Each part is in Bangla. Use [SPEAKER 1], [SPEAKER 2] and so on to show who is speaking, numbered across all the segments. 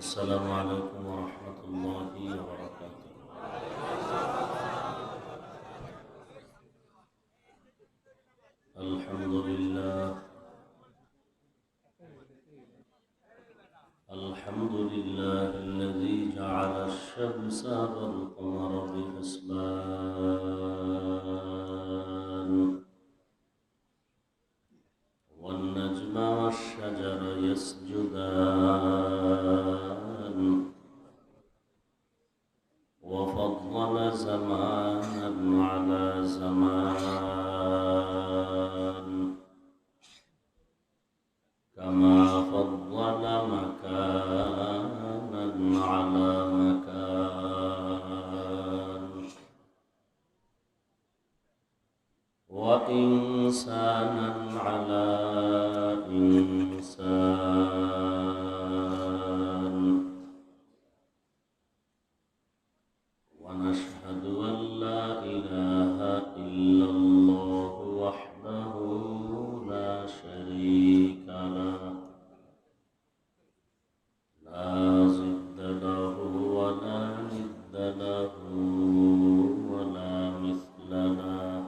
[SPEAKER 1] السلام عليكم ورحمة الله وبركاته. الحمد لله الذي جعل الشمس والقمر بحسبان والنجم والشجر يسجدان وفضل زمانا على زمان كما فضل مكانا على مكان وإنسانا على إنسان ونشهد أن لا إله إلا الله وحده لا شريك له لا ضد له ولا ند له ولا مثل له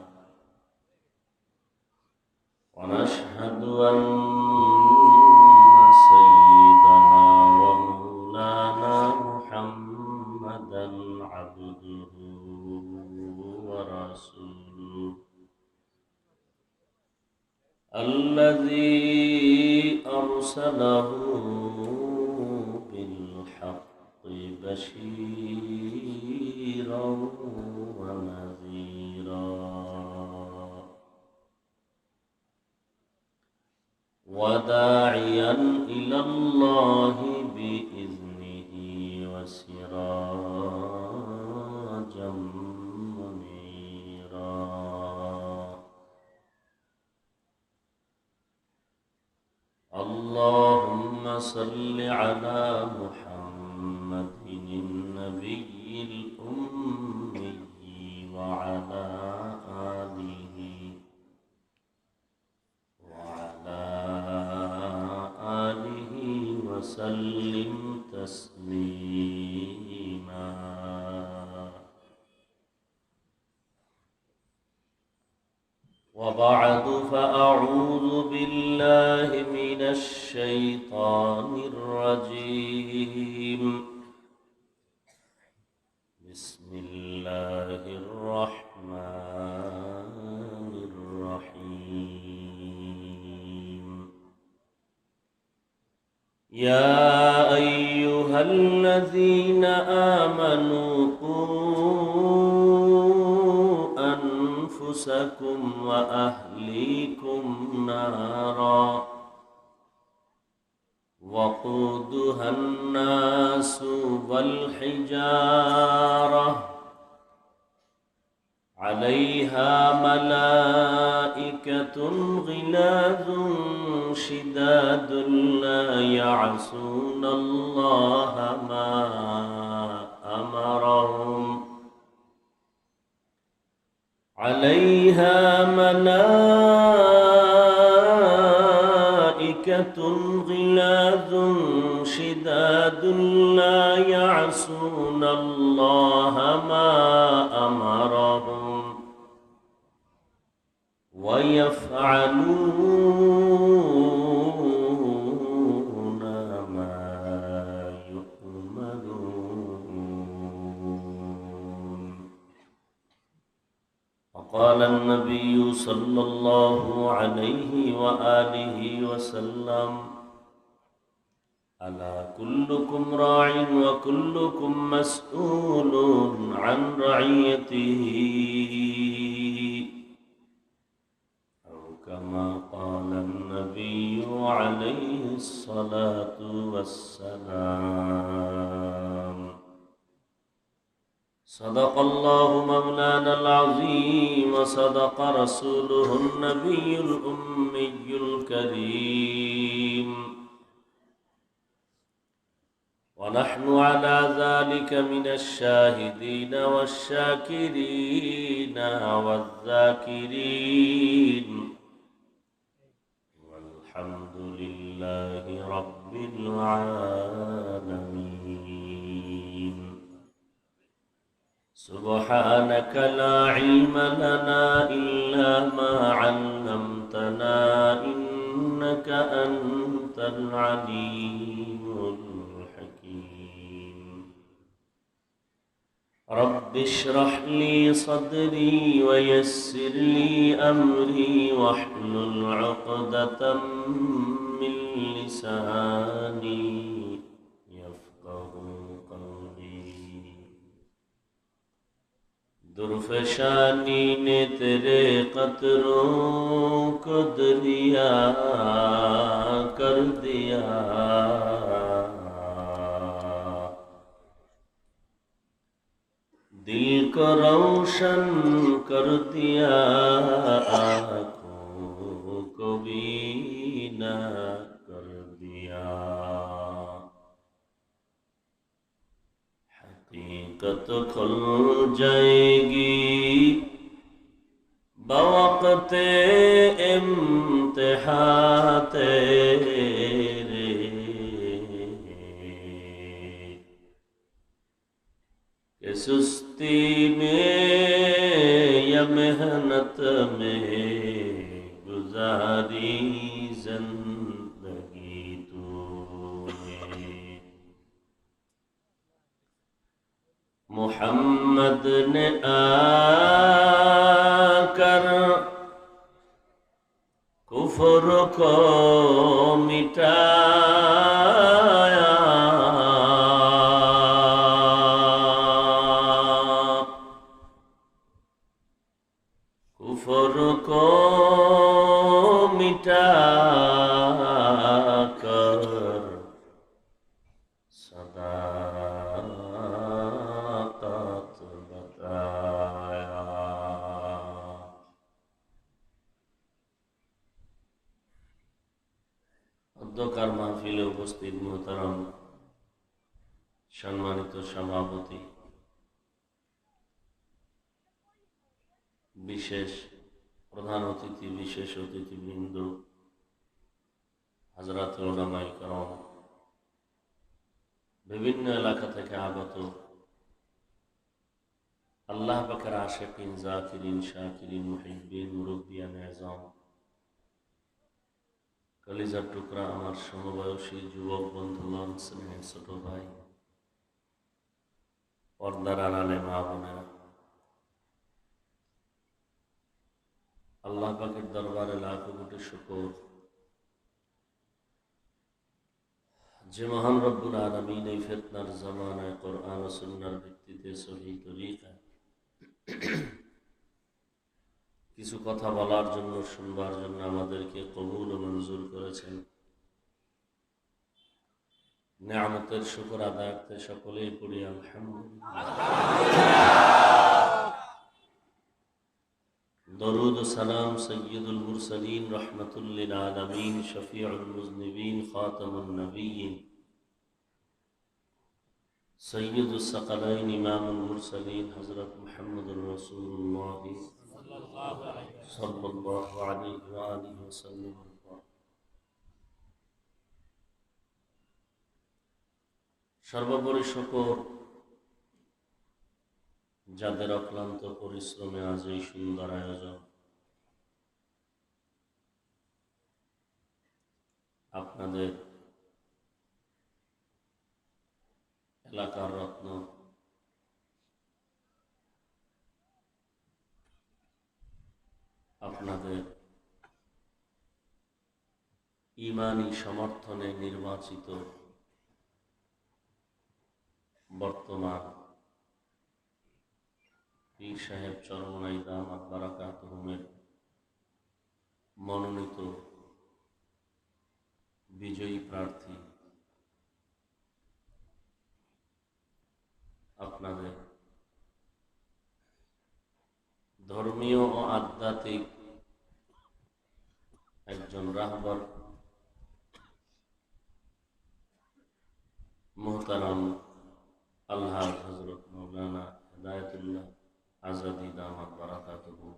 [SPEAKER 1] ونشهد أن سيدنا ومولانا محمدا عبده ورسوله الذي أرسله بالحق بشيرا ونذيرا وداعيا إلى الله بإذنه وسراجا منيرا اللهم صل على محمد النبي الأمي وعلى آله وسلم تسليما. وبعد فأعوذ بالله من الشيطان الرجيم. بسم الله الرحمن الرحيم. يا أيها الذين آمنوا قوا أنفسكم وأهليكم نارا وقودها الناس والحجارة عليها ملائكة غلاظ شداد لا يعصون الله ما أمرهم عليها ملائكة غلاظ شداد لا يعصون الله ما أمرهم ويفعلون ما يؤمرون. وقال النبي صلى الله عليه وآله وسلم: ألا كلكم راع وكلكم مسؤول عن رعيته، كما قال النبي عليه الصلاة والسلام. صدق الله مولانا العظيم وصدق رسوله النبي الأمي الكريم، ونحن على ذلك من الشاهدين والشاكرين والذاكرين، والحمد لله رب العالمين. سبحانك لا علم لنا إلا ما علمتنا إنك أنت العليم الحكيم رب اشرح لي صدري ويسر لي أمري واحلل عقدة من لساني يفقه قولي درفشانی نے تیرے قطروں کو دریا کر دیا دل کو روشن کر دیا آنکھوں کو بینا کر دیا حقیقت کھل جائے گی بوقت امتحان تیرے کہ سستی میں یا محنت میں گزاری زندگی تو نے محمد نے آ کر کفر کو مٹایا کفر کو مٹا کر صداقت بتایا অধ্যকার মাহফিলে উপস্থিত মোহতারাম সম্মানিত সভাপতি বিশেষ প্রধান অতিথি বিশেষ অতিথিবৃন্দ হযরত উলামায়ে কেরাম বিভিন্ন এলাকা থেকে আগত আল্লাহ পাকের আশিকিন জাকিরিন শাকিরিন মুহিব্বিন মুরব্বিয়ান আযম কলিজার টুকরা আমার সমবয়সী যুবক বন্ধুগণ স্নেহের ছোট ভাই পর্দার আড়ালে মা বোনেরা আল্লাহ পাকের দরবারে লাখো কোটি শুকর যে মহান রব্বুল আলামিন এই ফিতনার জামানায় কোরআন ও সুন্নাহর ভিত্তিতে সহিহ তরিকায় কিছু কথা বলার জন্য শুনবার জন্য আমাদেরকে কবুল ও মঞ্জুর করেছেন। নিয়ামতের শুকর আদায়ার্থে সকলেই পড়ি আলহামদুলিল্লাহ। দরুদ ও সালাম সৈয়দুল মুরসালিন রহমাতুল লিল আলামিন শফিউল মুজনিবিন খাতামুন নবিয়্যিন সৈয়দুস সাকালাইন ইমামুল মুরসালিন হযরত মুহাম্মদুর রাসূলুল্লাহ সাল্লাল্লাহু আলাইহি ওয়া আলিহি ওয়াসাল্লাম। সর্বোপরি শুকর যাদের অক্লান্ত পরিশ্রমে আজ এই সুন্দর আয়োজন, আপনাদের এলাকার রত্ন আপনাদের ঈমানী সমর্থনে নির্বাচিত বর্তমান পীর সাহেব চরমনাই দামাত বারাকাতুহুমের মনোনীত বিজয়ী প্রার্থী আপনাদের ধর্মীয় ও আধ্যাত্মিক একজন রাহবার মুহতারাম আলহাজ হযরত মাওলানা হিদায়াতুল্লাহ আজাদি দামাত বারাকাতুহু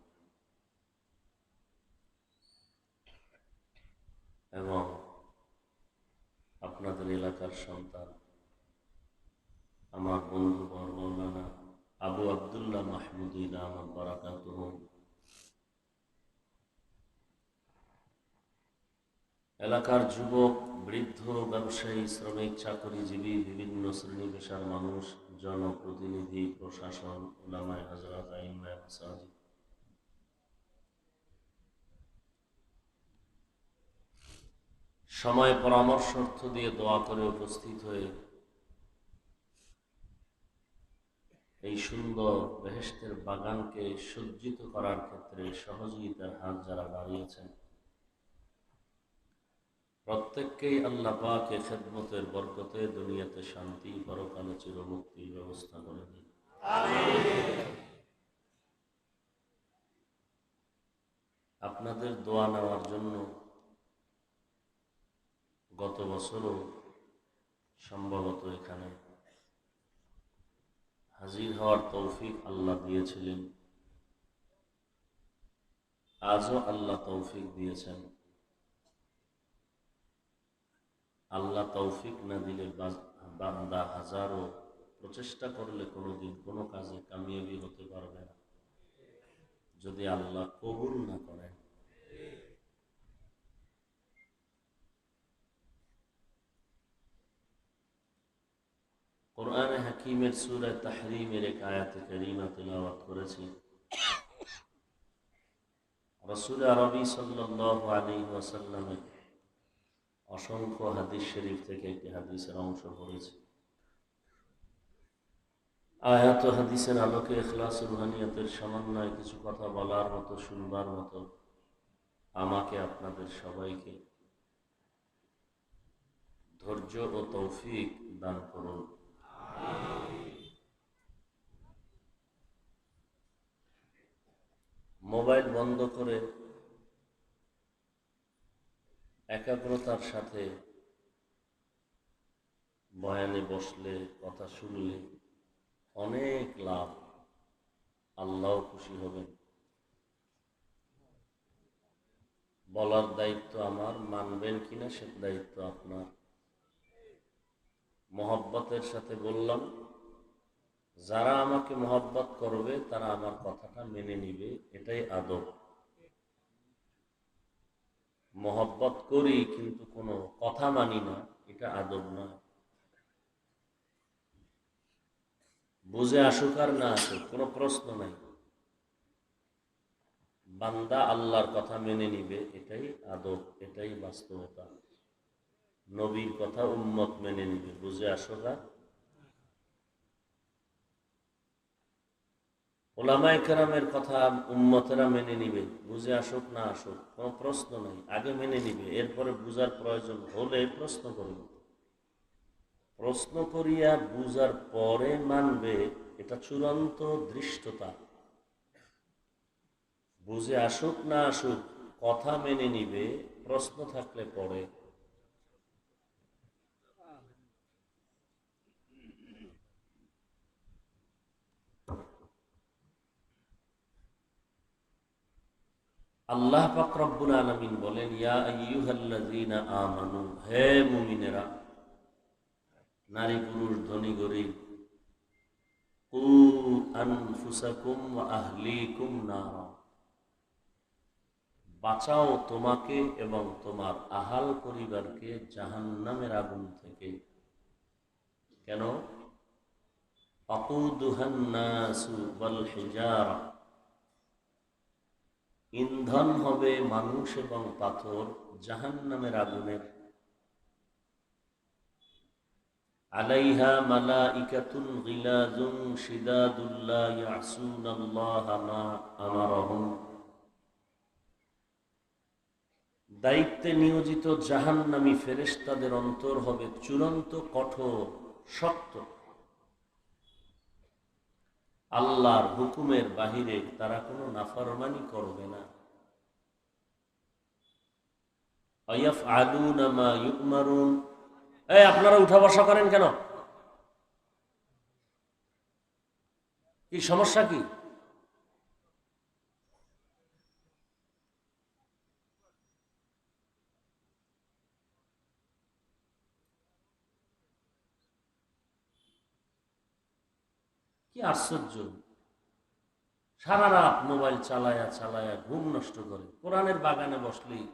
[SPEAKER 1] এবং আপনাদের এলাকার সন্তান আমার বন্ধু বর মাওলানা আবু আবদুল্লাহ মাহমুদি দামাত বারাকাতুহু এলাকার যুবক, বৃদ্ধ, ব্যবসায়ী, শ্রমিক, চাকরিজীবী, বিভিন্ন শ্রেণী পেশার মানুষ, জনপ্রতিনিধি, প্রশাসন, উলামায়ে হযরত, আইম্মায়ে মাসাজিদ, সময় পরামর্শার্থ দিয়ে দোয়া করে উপস্থিত হয়ে এই সুন্দর বেহেশতের বাগানকে সজ্জিত করার ক্ষেত্রে সহযোগিতার হাত যারা বাড়িয়েছেন, প্রত্যেককেই আল্লাহ পাকের খেদমতের বরকতে দুনিয়াতে শান্তি, পরকালে চিরমুক্তির ব্যবস্থা করে দিন। আপনাদের দোয়া নেওয়ার জন্য গত বছরও সম্ভবত এখানে হাজির হওয়ার তৌফিক আল্লাহ দিয়েছিলেন, আজও আল্লাহ তৌফিক দিয়েছেন। আল্লাহ তৌফিক না দিলে বান্দা হাজারো প্রচেষ্টা করলে কোনোদিন কোনো কাজে কামিয়াবি হতে পারবে না, যদি আল্লাহ কবুল না করেন। কোরআনে হাকিমের সূরা তাহরীমের এক আয়াতে কারীমা তিলাওয়াত করেছি। রাসূল আরবি সাল্লাল্লাহু আলাইহি ওয়াসাল্লামের অসংখ্য হাদিস শরীফ থেকে একটি হাদিসের অংশ পড়েছি। আয়াত ও হাদিসের আলোকে ইখলাস ও রুহানিয়তের সমন্বয়ে কিছু কথা বলার মতো, শুনবার মতো আমাকে আপনাদের সবাইকে ধৈর্য ও তৌফিক দান করুন। মোবাইল বন্ধ করে একাগ্রতার সাথে বয়ানে বসলে, কথা শুনলে অনেক লাভ, আল্লাহ খুশি হবেন। বলার দায়িত্ব আমার, মানবেন কিনা সে দায়িত্ব আপনার। মহব্বতের সাথে বললাম, যারা আমাকে মহব্বত করবে তারা আমার কথাটা মেনে নিবে, এটাই আদব। মহব্বত করি কিন্তু কোনো কথা মানি না, এটা আদব নয়। বুঝে আসুক আর না আসুক কোনো প্রশ্ন নাই, বান্দা আল্লাহর কথা মেনে নিবে, এটাই আদব, এটাই বাস্তবতা। নবীর কথা উম্মত মেনে নিবে, বুঝে আসুক আর। ওলামায়ে কেরামের কথা উম্মতেরা মেনে নিবে, বুঝে আসুক না আসুক কোনো প্রশ্ন নাই, আগে মেনে নিবে, এরপরে বুঝার প্রয়োজন হলে প্রশ্ন করবে। প্রশ্ন করিয়া বুঝার পরে মানবে, এটা চূড়ান্ত ধৃষ্টতা। বুঝে আসুক না আসুক কথা মেনে নিবে, প্রশ্ন থাকলে পরে। আল্লাহ পাক রব্বুল আলামিন বলেন, ইয়া আইয়ুহাল্লাযীনা আমানু, হে মুমিনেরা, নারী পুরুষ ধনী গরীব, কু আনফুসাকুম ওয়া আহলিকুম নারা, বাঁচাও তোমাকে এবং তোমার আহাল পরিবারকে জাহান্নামের আগুন থেকে। কেন? আকুদুহান নাসু ওয়াল হিজারা, ইন্ধন হবে মানুষ এবং পাথর জাহান্নামের আগুনের। আলাইহা মালাইকাতুন গিলাযুন শিদাদুল লা ইয়াসুনাল্লাহা মা আমারাহুম, দায়িত্বে নিয়োজিত জাহান্নামী ফেরেশতাদের অন্তর হবে চূড়ান্ত কঠোর, শক্ত। আল্লাহর হুকুমের বাহিরে তারা কোনো নাফরমানি করবে না। আয়াফআলুনা মা ইউমারুন, এই আপনারা উঠা বসা করেন কেন? কি সমস্যা কি? কি আশ্চর্য! সারা রাত মোবাইল চালায়া চালায়া ঘুম নষ্ট করে। কোরআনের বাগানে বসলেই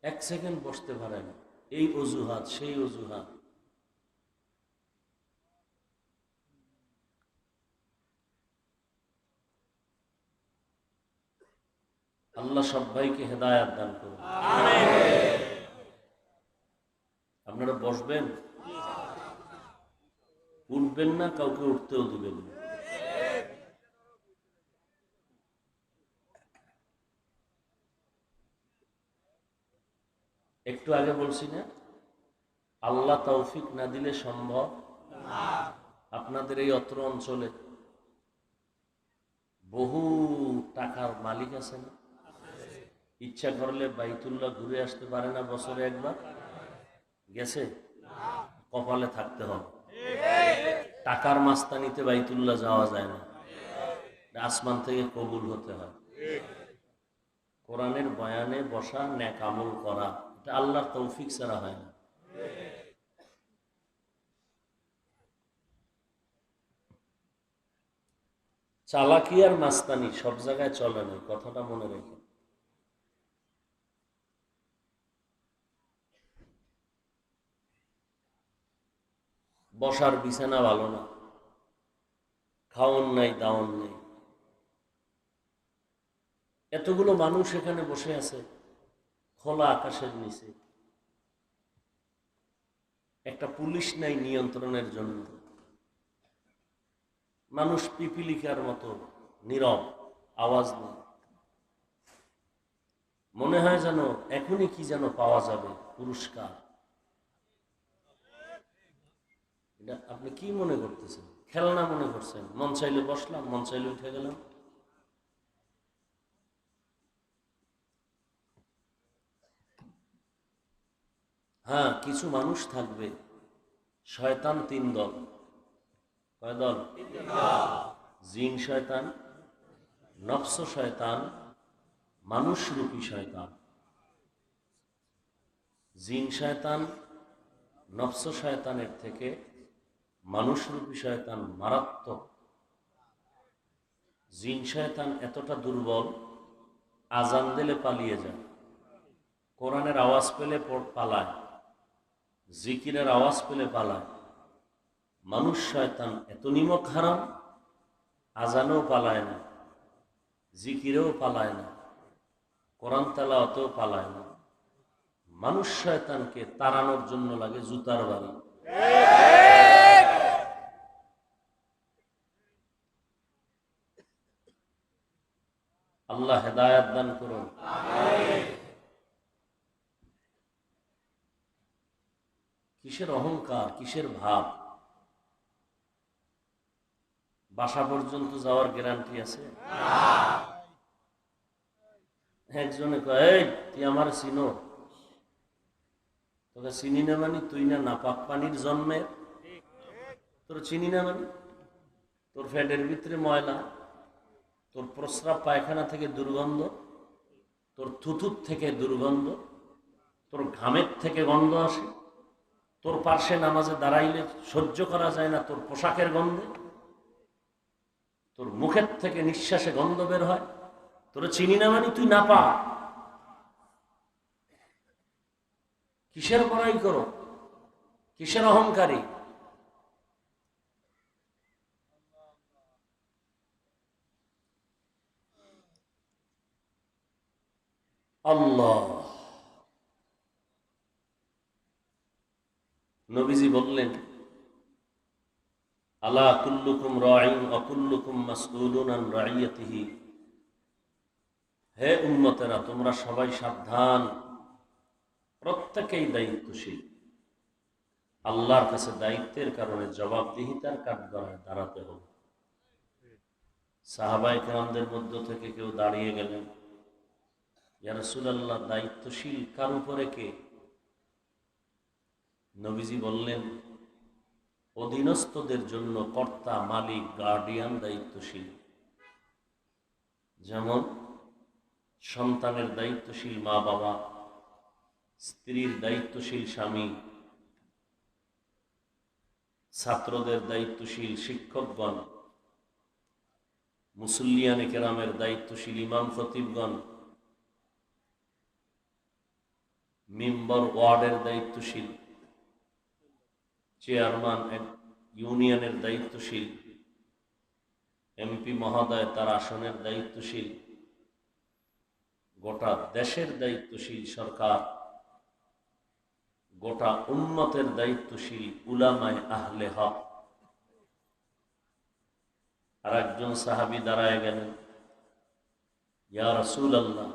[SPEAKER 1] 1 সেকেন্ড বসতে পারে না। এই অজুহাত সেই অজুহাত। আল্লাহ সবাইকে হেদায়াত দান করুন। আপনারা বসবেন, উঠবেন না, কাউকে উঠতেও দিবেন না। একটু আগে বলছি না, আল্লাহ তৌফিক না দিলে সম্ভব। আপনাদের এই অত্র অঞ্চলে বহু টাকার মালিক আছে না? ইচ্ছা করলে বাইতুল্লাহ ঘুরে আসতে পারে না বছরে একবার? গেছে? কপালে থাকতে হবে। টাকার মাস্তানিতে বাইতুল্লাহ যাওয়া যায় না, আসমান থেকে কবুল হতে হয়। কোরআনের বয়ানে বসা, নেক আমল করা, এটা আল্লাহর তৌফিক ছাড়া হয় না। চালাকি আর মাস্তানি সব জায়গায় চলে না, কথাটা মনে রেখে। বসার বিছানা ভালো না, খাওন নাই দাওন নেই, এতগুলো মানুষ এখানে বসে আছে খোলা আকাশের নিচে, একটা পুলিশ নাই নিয়ন্ত্রণের জন্য। মানুষ পিপিলিকার মতো নীরব, আওয়াজ নেই। মনে হয় যেন এখনই কি যেন পাওয়া যাবে, পুরস্কার। এটা আপনি কি মনে করতেছেন? খেলনা মনে করছেন? মন চাইলে বসলাম, মন চাইলে উঠে গেলাম। হ্যাঁ, কিছু মানুষ থাকবে, শয়তান 3 দল। কয় দল? জিন শয়তান, নফস শয়তান, মানুষরূপী শয়তান। জিন শয়তান, নফস শয়তানের থেকে মানুষরূপী শয়তান মারাত্মক। জিন শয়তান এতটা দুর্বল, আজান দিলে পালিয়ে যায়, কোরআনের আওয়াজ পেলে পালায়, জিকিরের আওয়াজ পেলে পালায়। মানুষ শয়তান এত নিমক হারাম, আজানেও পালায় না, জিকিরেও পালায় না, কোরআন তেলাওয়াতেও পালায় না। মানুষ শয়তানকে তাড়ানোর জন্য লাগে জুতার বাড়ি। আল্লাহ হেদায়াত দান করুন। কিসের অহংকার, কিসের ভাব? বাসা পর্যন্ত যাওয়ার গ্যারান্টি আছে? একজনে কয়, এই তুই আমার চিনো? তোকে চিনি না মানি? তুই না নাপাক পানির জন্মে? তোর চিনি না মানি? তোর ফ্যাটের ভিতরে ময়লা, তোর প্রস্রাব পায়খানা থেকে দুর্গন্ধ, তোর থুথুর থেকে দুর্গন্ধ, তোর ঘামের থেকে গন্ধ আসে, তোর পাশে নামাজে দাঁড়াইলে সহ্য করা যায় না তোর পোশাকের গন্ধে, তোর মুখের থেকে নিঃশ্বাসে গন্ধ বের হয়। তোর চিনি না মানি? তুই নাপাক। কিসের বড়াই করো? কিসের অহংকারী? আল্লাহ নবীজি বললেন, আলা কুল্লুকুম রাঈন ওয়া কুল্লুকুম মাসউলুন আন রাইয়াতিহি। হে উম্মতেরা, তোমরা সবাই সাবধান, প্রত্যেকেই দায়িত্বশীল। আল্লাহর কাছে দায়িত্বের কারণে জবাবদিহিতার কাঠগড়ায় দাঁড়াতে হবে। সাহাবায়ে কেরামদের মধ্য থেকে কেউ দাঁড়িয়ে গেলেন, ইয়া রাসূলুল্লাহ, দায়িত্বশীল কার উপরে কে? নবীজি বললেন, অধীনস্থদের জন্য কর্তা, মালিক, গার্ডিয়ান দায়িত্বশীল। যেমন সন্তানের দায়িত্বশীল মা বাবা, স্ত্রীর দায়িত্বশীল স্বামী, ছাত্রদের দায়িত্বশীল শিক্ষকগণ, মুসল্লিয়ানে কেরামের দায়িত্বশীল ইমাম খতিবগণ, মেম্বার ওয়ার্ডের দায়িত্বশীল, চেয়ারম্যান ইউনিয়নের দায়িত্বশীল, এমপি মহোদয় তার আসনের দায়িত্বশীল, গোটা দেশের দায়িত্বশীল সরকার, গোটা উম্মতের দায়িত্বশীল উলামায়ে আহলে হক। আর একজন সাহাবী দাঁড়ায় গেলেন, ইয়া রাসূলুল্লাহ,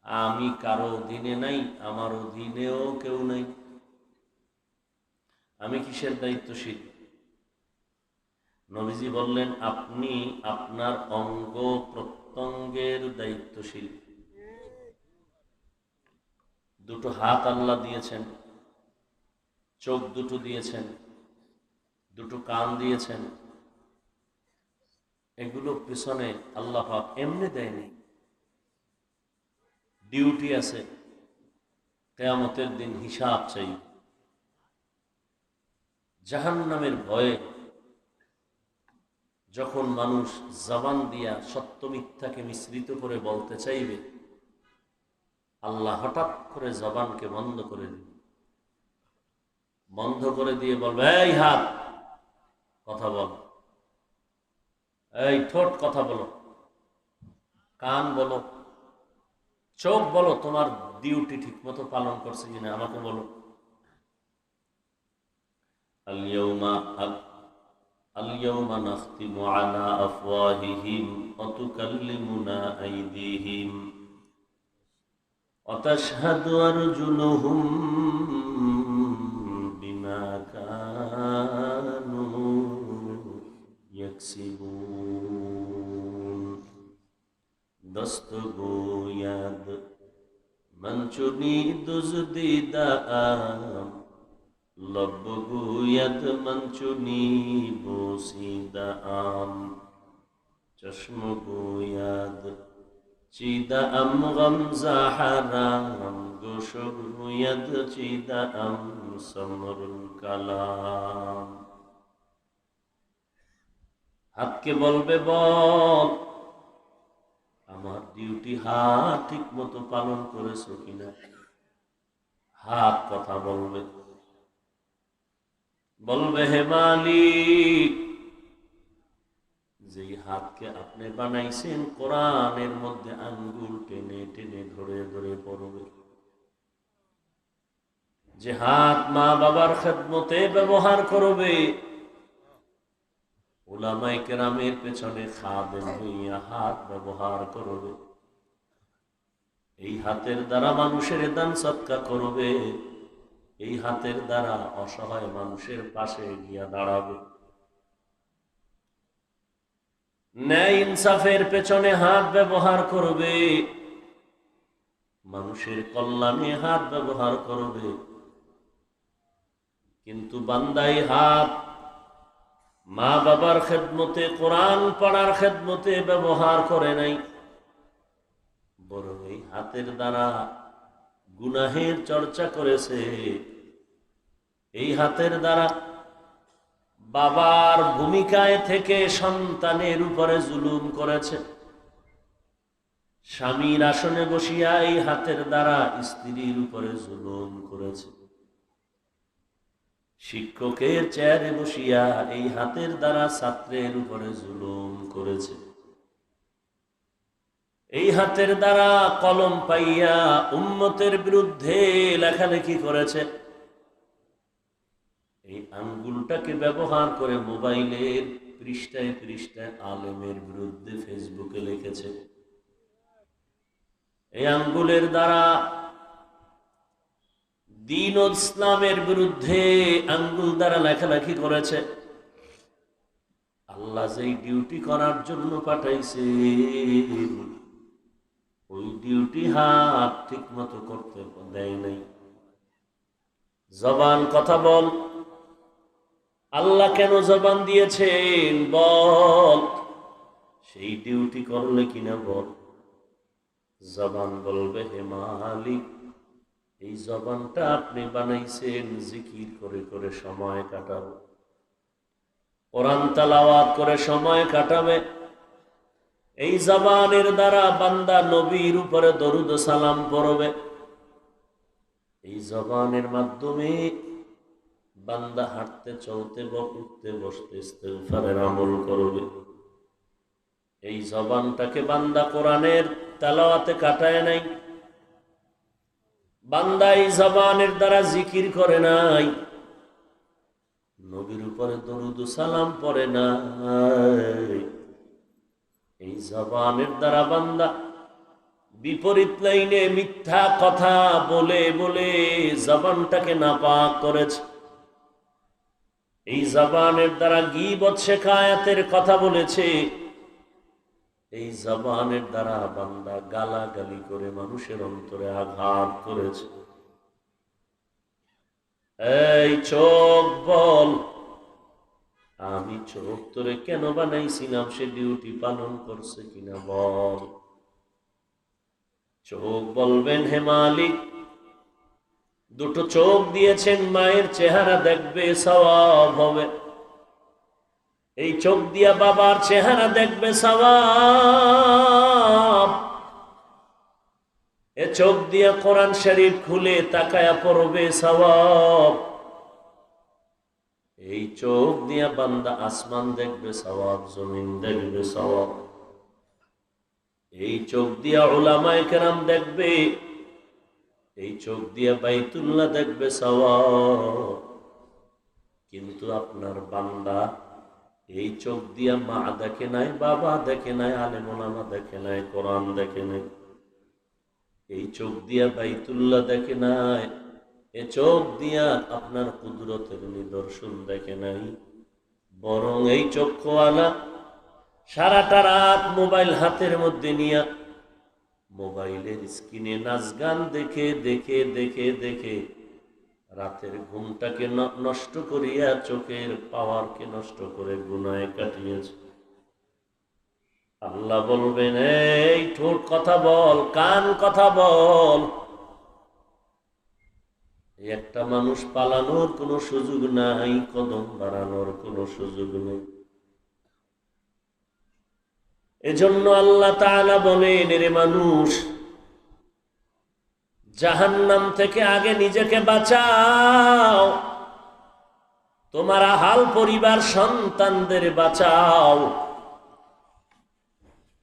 [SPEAKER 1] আমি কারো অধীনে নাই, আমার অধীনেও কেউ নাই, আমি কিসের দায়িত্বশীল? নবীজি বললেন, আপনি আপনার অঙ্গ প্রত্যঙ্গের দায়িত্বশীল। দুটো হাত আল্লাহ দিয়েছেন, চোখ দুটো দিয়েছেন, দুটো কান দিয়েছেন, এগুলো পিছনে আল্লাহ পাক এমনি দেয়নি, ডিউটি আছে, কিয়ামতের দিন হিসাব চাই। জাহান্নামের ভয়ে যখন মানুষ জবান দিয়া সত্য মিথ্যাকে মিশ্রিত করে বলতে চাইবে, আল্লাহ হঠাৎ করে জবানকে বন্ধ করে দিবে, বন্ধ করে দিয়ে বলবে, এই হাত কথা বল, এই ঠোঁট কথা বলো, কান বলো, চোখ বলো, তোমার ডিউটি ঠিক মতো পালন করছে কিনা আমাকে বলো। اليوم نختم على أفواههم وتكلمنا أيديهم وتشهد أرجلهم بما كانوا يكسبون دست گوید من چنی دزدیده‌ام لب گوید من چنی بوسیده‌ام چشم گوید چیده‌ام غمزه حرام گوش گوید چیده‌ام سمر الکلام হাতকে বলবে, বল আমার ডিউটি হাত ঠিক মতো পালন করেছো কিনা। হাত কথা বলবে, বলবে, হে মালিক, যেই হাতকে আপনি বানাইছেন কোরআনের মধ্যে আঙ্গুল টেনে টেনে ধরে ধরে পড়বে, যে হাত মা বাবার খেদমতে ব্যবহার করবে, উলামায়ে কেরামের পেছনে খাদেম হইয়া হাত ব্যবহার করবে, এই হাতের দ্বারা মানুষের দান সদকা করবে, এই হাতের দ্বারা অসহায় মানুষের পাশে গিয়া দাঁড়াবে, ন্যায় ইনসাফের পেছনে হাত ব্যবহার করবে, মানুষের কল্যাণে হাত ব্যবহার করবে। কিন্তু বান্দাই হাত মা বাবার খেদমতে, কোরআন পড়ার খেদমতে ব্যবহার করে নাই, বরং এই হাতের দ্বারা গুনাহের চর্চা করেছে, এই হাতের দ্বারা বাবার ভূমিকায় থেকে সন্তানের উপরে জুলুম করেছে, স্বামীর আসনে বসিয়া এই হাতের দ্বারা স্ত্রীর উপরে জুলুম করেছে, শিক্ষকের চেয়ারে বসিয়া এই হাতের দ্বারা ছাত্রের উপরে জুলুম করেছে, এই হাতের দ্বারা কলম পাইয়া উম্মতের বিরুদ্ধে লেখালেখি করেছে, এই আঙ্গুলটাকে ব্যবহার করে মোবাইলের পৃষ্ঠায় পৃষ্ঠায় আলেমের বিরুদ্ধে ফেসবুকে লিখেছে, এই আঙ্গুলের দ্বারা দ্বীন ও ইসলামের বিরুদ্ধে আঙ্গুল দ্বারা লেখালেখি করেছে। আল্লাহ যেই ডিউটি করার জন্য পাঠাইছে, ওই ডিউটি হাত ঠিক মতো করতে দেয় নাই। জবান কথা বল, আল্লাহ কেন জবান দিয়েছেন বল, সেই ডিউটি করলে কিনা বল। জবান বলবে, হে মালিক, এই জবানটা আপনি বানাইছেন জিকির করে করে সময় কাটাবে, কোরআন তেলাওয়াত করে সময় কাটাবে। এই জবানের দ্বারা বান্দা নবীর উপরে দরুদ ও সালাম পড়বে। এই জবানের মাধ্যমে বান্দা হাঁটতে চলতে উঠতে বসতে ইস্তেগফারের আমল করবে। এই জবানটাকে বান্দা কোরআনের তেলাওয়াতে কাটায় নাই, বান্দা এই জবানের দ্বারা জিকির করে নাই, নবীর উপরে দরুদ ও সালাম পড়ে নাই। এই জবানের দ্বারা বান্দা বিপরীত লাইনে মিথ্যা কথা বলে বলে জবানটাকে নাপাক করেছে। এই জবানের দ্বারা গীবত শেখায়াতের কথা বলেছে। এই জবানের দ্বারা বান্দা গালাগালি করে মানুষের অন্তরে আঘাত করেছে। এই চোখ বল, আমি চোখ তোরে কেন বানাইছিলাম, সে ডিউটি পালন করছে কিনা বল। চোখ বলবেন, হে মালিক, দুটো চোখ দিয়েছেন, মায়ের চেহারা দেখবে সওয়াব হবে। এই চোখ দিয়া বাবার চেহারা দেখবে সওয়াব। এ চোখ দিয়া কোরআন শরীফ খুলে তাকায়া পড়বে সওয়াব। এই চোখ দিয়া বান্দা আসমান দেখবে সওয়াব, জমিন দেখবে সওয়াব। এই চোখ দিয়া উলামায়ে কেরাম দেখবে, এই চোখ দিয়া বাইতুল্লাহ দেখবে সওয়াব। কিন্তু আপনার বান্দা এই চোখ দিয়া মা দেখে নাই, বাবা দেখে নাই, আলেম ওলামা দেখে নাই, কোরআন দেখে নাই। এই চোখ দিয়া বাইতুল্লাহ দেখে নাই, এ চোখ দিয়া আপনার কুদরতের নিদর্শন দেখে নাই। বরং এই চক্ষুওয়ালা সারাটা রাত মোবাইল হাতের মধ্যে নিয়া মোবাইলের স্ক্রিনে নাচ গান দেখে দেখে দেখে দেখে রাতের ঘুমটাকে নষ্ট করিয়া চোখের পাওয়ারকে নষ্ট করে গুনাহে কাটিয়েছে। আল্লাহ বলবেন, এই ঠোঁট কথা বল, কান কথা বল। একটা মানুষ পালানোর কোনো সুযোগ নাই, কদম বাড়ানোর কোনো সুযোগ নেই। এজন্য আল্লাহ তাআলা বলেন, রে মানুষ, জাহান্নাম থেকে আগে নিজেকে বাঁচাও, তোমার আহাল পরিবার সন্তানদের বাঁচাও।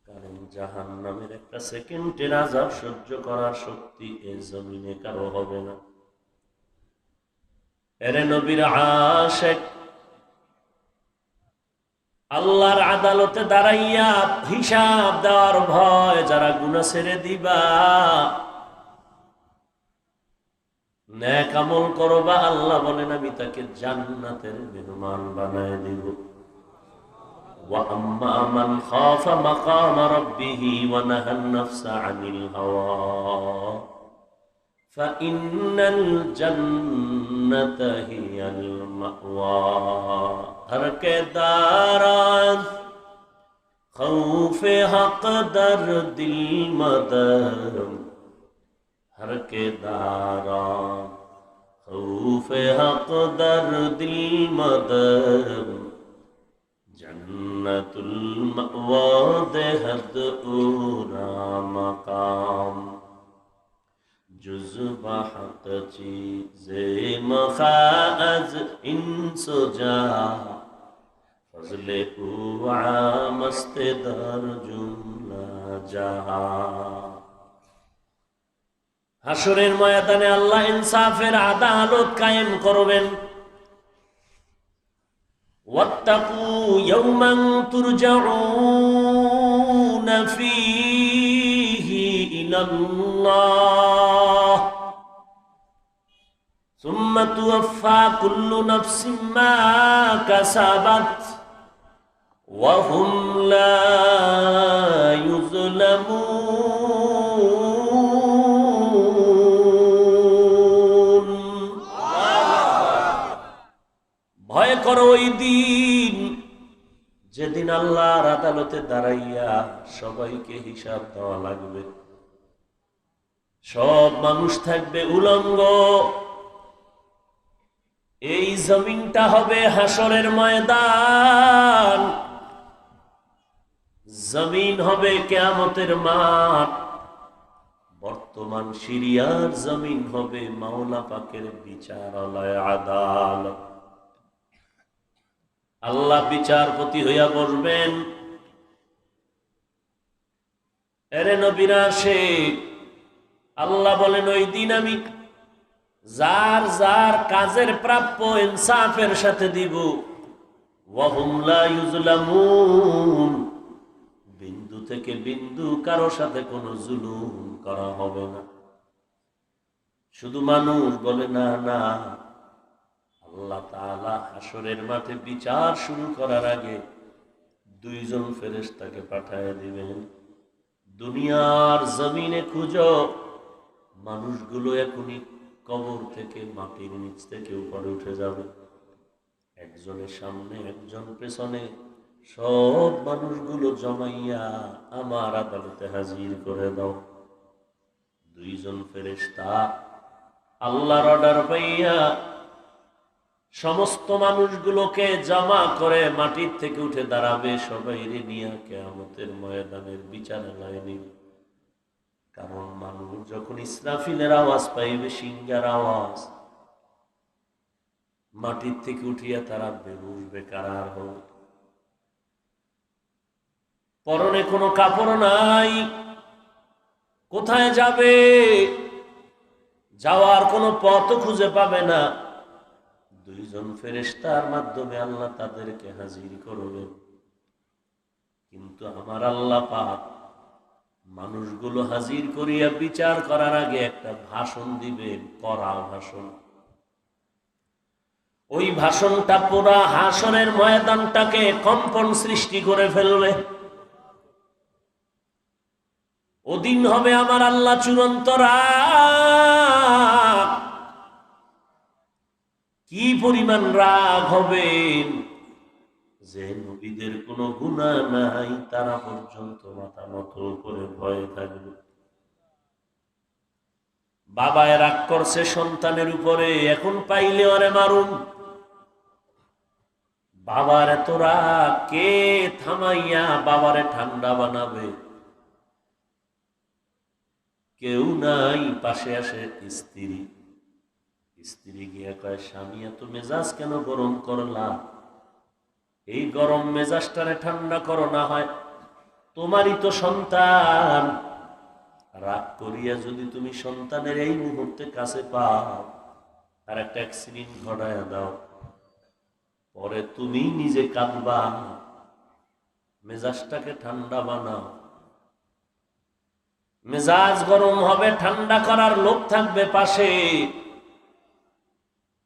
[SPEAKER 1] কারণ জাহান্নামের একটা সেকেন্ডের আযাব সহ্য করার শক্তি এই জমিনে কারো হবে না। এরে নবীর আশিক, আল্লাহর আদালতে দাঁড়াইয়া হিসাব দেওয়ার ভয় যারা গুনাহ ছেড়ে দিবা, নেক আমল করবা, আল্লাহ বলেন আমি তাকে জান্নাতের মেহমান বানায় দিব। ওয়া আম্মা মান খাফা মাকাম রাব্বিহি ওয়া নাহান নাফসা আনিল হাওয়া ফাইন্নাল জান্নাতা হিয়াল মাওয়া। হর কে দারান খৌফে হক দর দিল মদর, हर के दारा खौफे हक दर दिल मदर, जन्नतुल मअवा देहद उरा मकाम, जुज़्बा हक चीज़े मखाज इंसो जा, फज़ले उआ मस्ते दर जुमला जहा। হাসরের ময়দানে আল্লাহ ইনসাফের আদালত কায়েম করবেন। ওয়াত্তাকু ইয়াওমান তুরজাউনা ফীহি ইলাল্লাহ সুম্মা তুওয়াফা কুল্লু নাফসিন মা কাসাবাত ওয়া হুম লা ইউযলামুন। ভয় করো ওই দিন, যেদিন আল্লাহর আদালতে দাঁড়াইয়া সবাইকে হিসাব দেওয়া লাগবে। সব মানুষ থাকবে উলঙ্গ। এই জমিনটা হবে হাসরের ময়দান, জমিন হবে কিয়ামতের মাঠ। বর্তমান সিরিয়ার জমিন হবে মাওলা পাকের বিচারালয়, আদালত। আল্লাহ বিচারপতি হইয়া বসবেন। এরে নবীরা শেখ, আল্লাহ বলেন ওই দিন আমি যার যার কাজের প্রাপ্য ইনসাফের সাথে দিব। ওয়াহুম লা ইউজলামুন, বিন্দু থেকে বিন্দু কারো সাথে কোনো জুলুম করা হবে না। শুধু মানুষ বলে না না, আল্লাহ তাআলা হাসরের মাঠে বিচার শুরু করার আগে দুইজন ফেরেশতাকে পাঠায় দিবেন। দুনিয়ার জমিনে খুঁজো, মানুষগুলো এখনই কবর থেকে, মাটির নিচ থেকে উপরে উঠে যাবে। একজনের সামনে, একজন পেছনে, সব মানুষগুলো জমাইয়া আমার আদালতে হাজির করে দাও। দুইজন ফেরেশতা আল্লাহর অর্ডার পাইয়া সমস্ত মানুষগুলোকে জমা করে মাটির থেকে উঠে দাঁড়াবে, সবাই নিয়ে কিয়ামতের ময়দানের বিচারালয়ে নিবে। কারণ মানুষ যখন ইসরাফিলের আওয়াজ পাইবে, সিংহার আওয়াজ, মাটির থেকে উঠিয়া তারা বেহুশ বেকারার হবে। পরনে কোনো কাপড় নাই, কোথায় যাবে? যাওয়ার কোনো পথ খুঁজে পাবে না। দুইজন ফেরেশতার মাধ্যমে আল্লাহ তাদেরকে হাজির করবেন। কিন্তু আমার আল্লাহ পাক মানুষগুলো হাজির করিয়া বিচার করার আগে একটা ভাষণ দিবেন, কড়া ভাষণ। ওই ভাষণটা পুরা হাসরের ময়দানটাকে কম্পন সৃষ্টি করে ফেলবে। ওদিন হবে আমার আল্লাহ চূড়ান্ত রাগ। কি পরিমাণ রাগ হবেন যে নবীদের কোনো গুনাহ নাই, তারা পর্যন্ত মাথা নত করে ভয়ে থাকবে। বাবায় রাগ করছে সন্তানের উপরে, এখন পাইলে ওরে মারুন। বাবার এত রাগ, কে থামাইয়া বাবারে ঠান্ডা বানাবে? কেউ নাই। পাশে আসে স্ত্রী। স্ত্রী গিয়া কয়, স্বামী এত মেজাজ কেন গরম করলা? এই গরম মেজাজটারে ঠান্ডা করো, না হয় তোমারই তো সন্তান। রাগ করিয়া যদি তুমি সন্তানের এই মুহূর্তে কাছে পাও, আর একটা অ্যাক্সিডেন্ট ঘটায় দাও, পরে তুমি নিজে কাঁদবা। মেজাজটাকে ঠান্ডা বানাও। মেজাজ গরম হবে, ঠান্ডা করার লোক থাকবে পাশে।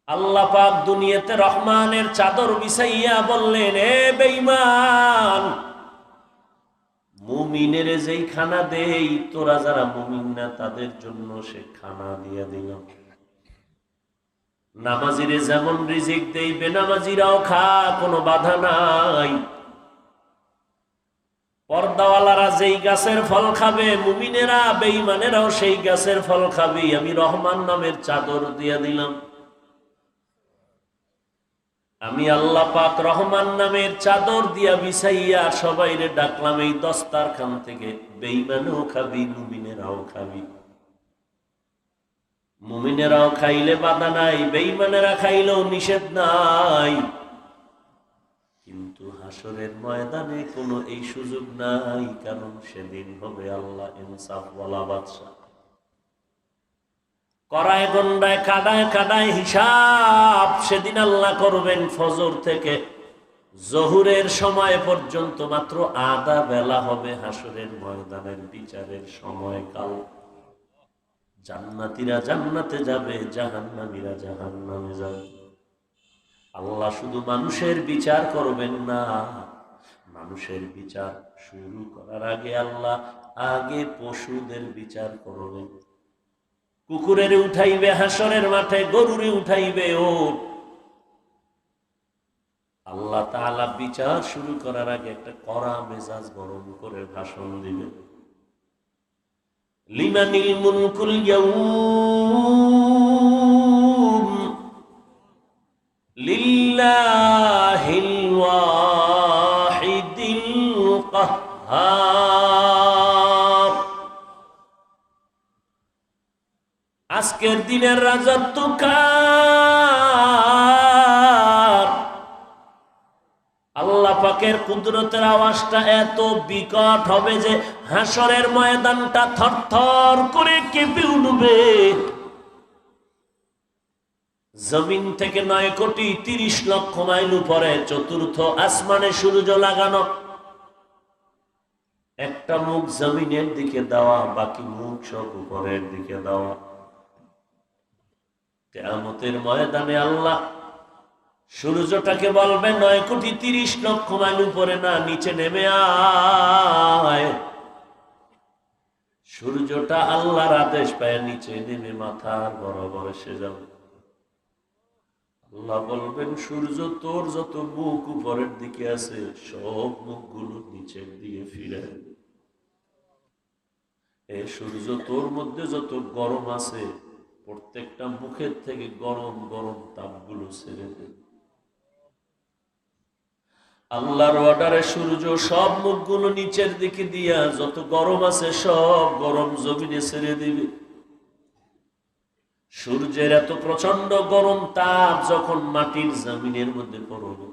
[SPEAKER 1] আল্লাহ পাক দুনিয়াতে রহমানের চাদর বিছাইয়া বললেন, এ বেঈমান, মুমিনের যেই খানা দেই, তোরা যারা মুমিন না তাদের জন্য সে খানা দিয়া দিলাম। নামাজিরে যেমন রিজিক দেই, বেনামাজিরাও খা, কোনো বাধা নাই। পর্দাওয়ালারা যেই গাছের ফল খাবে, মুমিনেরা বেঈমানেরাও সেই গাছের ফল খাবে। আমি রহমান নামের চাদর দিয়া দিলাম। আমি আল্লাহ পাক রহমান নামের চাদর দিয়া বিছাইয়া সবাইরে ডাকলাম এই দস্তারখান থেকে। বেঈমানেও খাবি, মুমিনেরাও খাবি। মুমিনেরাও খাইলে বাধা নাই, বেঈমানেরা খাইলেও নিষেধ নাই। কিন্তু হাসরের ময়দানে কোনো এই সুযোগ নাই, কারণ সেদিন হবে আল্লাহ ইনসাফ ওয়ালা বাদশা। কড়ায় গন্ডায় কাদায় কাদায় হিসাব সেদিন আল্লাহ করবেন। ফজর থেকে জহুরের সময় পর্যন্ত মাত্র আধা বেলা হবে হাসরের ময়দানের বিচারের সময়কাল। জান্নাতীরা জান্নাতে যাবে, জাহান্নামীরা জাহান্নামে যাবে। আল্লাহ শুধু মানুষের বিচার করবেন না, মানুষের বিচার শুরু করার আগে আল্লাহ আগে পশুদের বিচার করবেন। কুকুরের উঠাইবে হাসরের মাঠে, গরুরে উঠাইবে ওট। আল্লাহ তাআলা বিচার শুরু করার আগে একটা কড়া মেজাজ গরম করে ভাষণ দিবেন। লিমানিল মুলকুল ইয়াউম লিল্লাহিল ওয়াহিদিল কাহ্হার। আজকের দিনের রাজত্ব কার? আল্লাহ পাকের কুদরতের আওয়াজটা এত বিকট হবে যে হাসরের ময়দানটা থরথর করে কেঁপে উঠবে। জমিন থেকে 9,30,00,000 মাইল উপরে চতুর্থ আসমানে সূর্য লাগানো, একটা মুখ জমিনের দিকে দেওয়া, বাকি মুখ সব উপরের দিকে দেওয়া। কিয়ামতের ময়দানে আল্লাহ সূর্যটাকে বলবে 9,30,00,000 মাইল উপরে না, নিচে নেমে আয়। সূর্যটা আল্লাহর আদেশ পায় নিচে নেমে মাথার বরাবর এসে যাবে। আল্লাহ বলবেন, সূর্য তোর যত মুখ উপরের দিকে আছে সব মুখগুলো নিচের দিকে ফিরে। এ সূর্য তোর মধ্যে যত গরম আছে প্রত্যেকটা মুখের থেকে গরম গরম তাপগুলো ছেড়ে দে। আল্লাহর অর্ডারে সূর্য সব মুখগুলো নিচের দিকে দিয়া যত গরম আছে সব গরম জমিনে ছেড়ে দিবে। সূর্যের এত প্রচন্ড গরম তাপ যখন মাটির জমিনের মধ্যে পড়বে,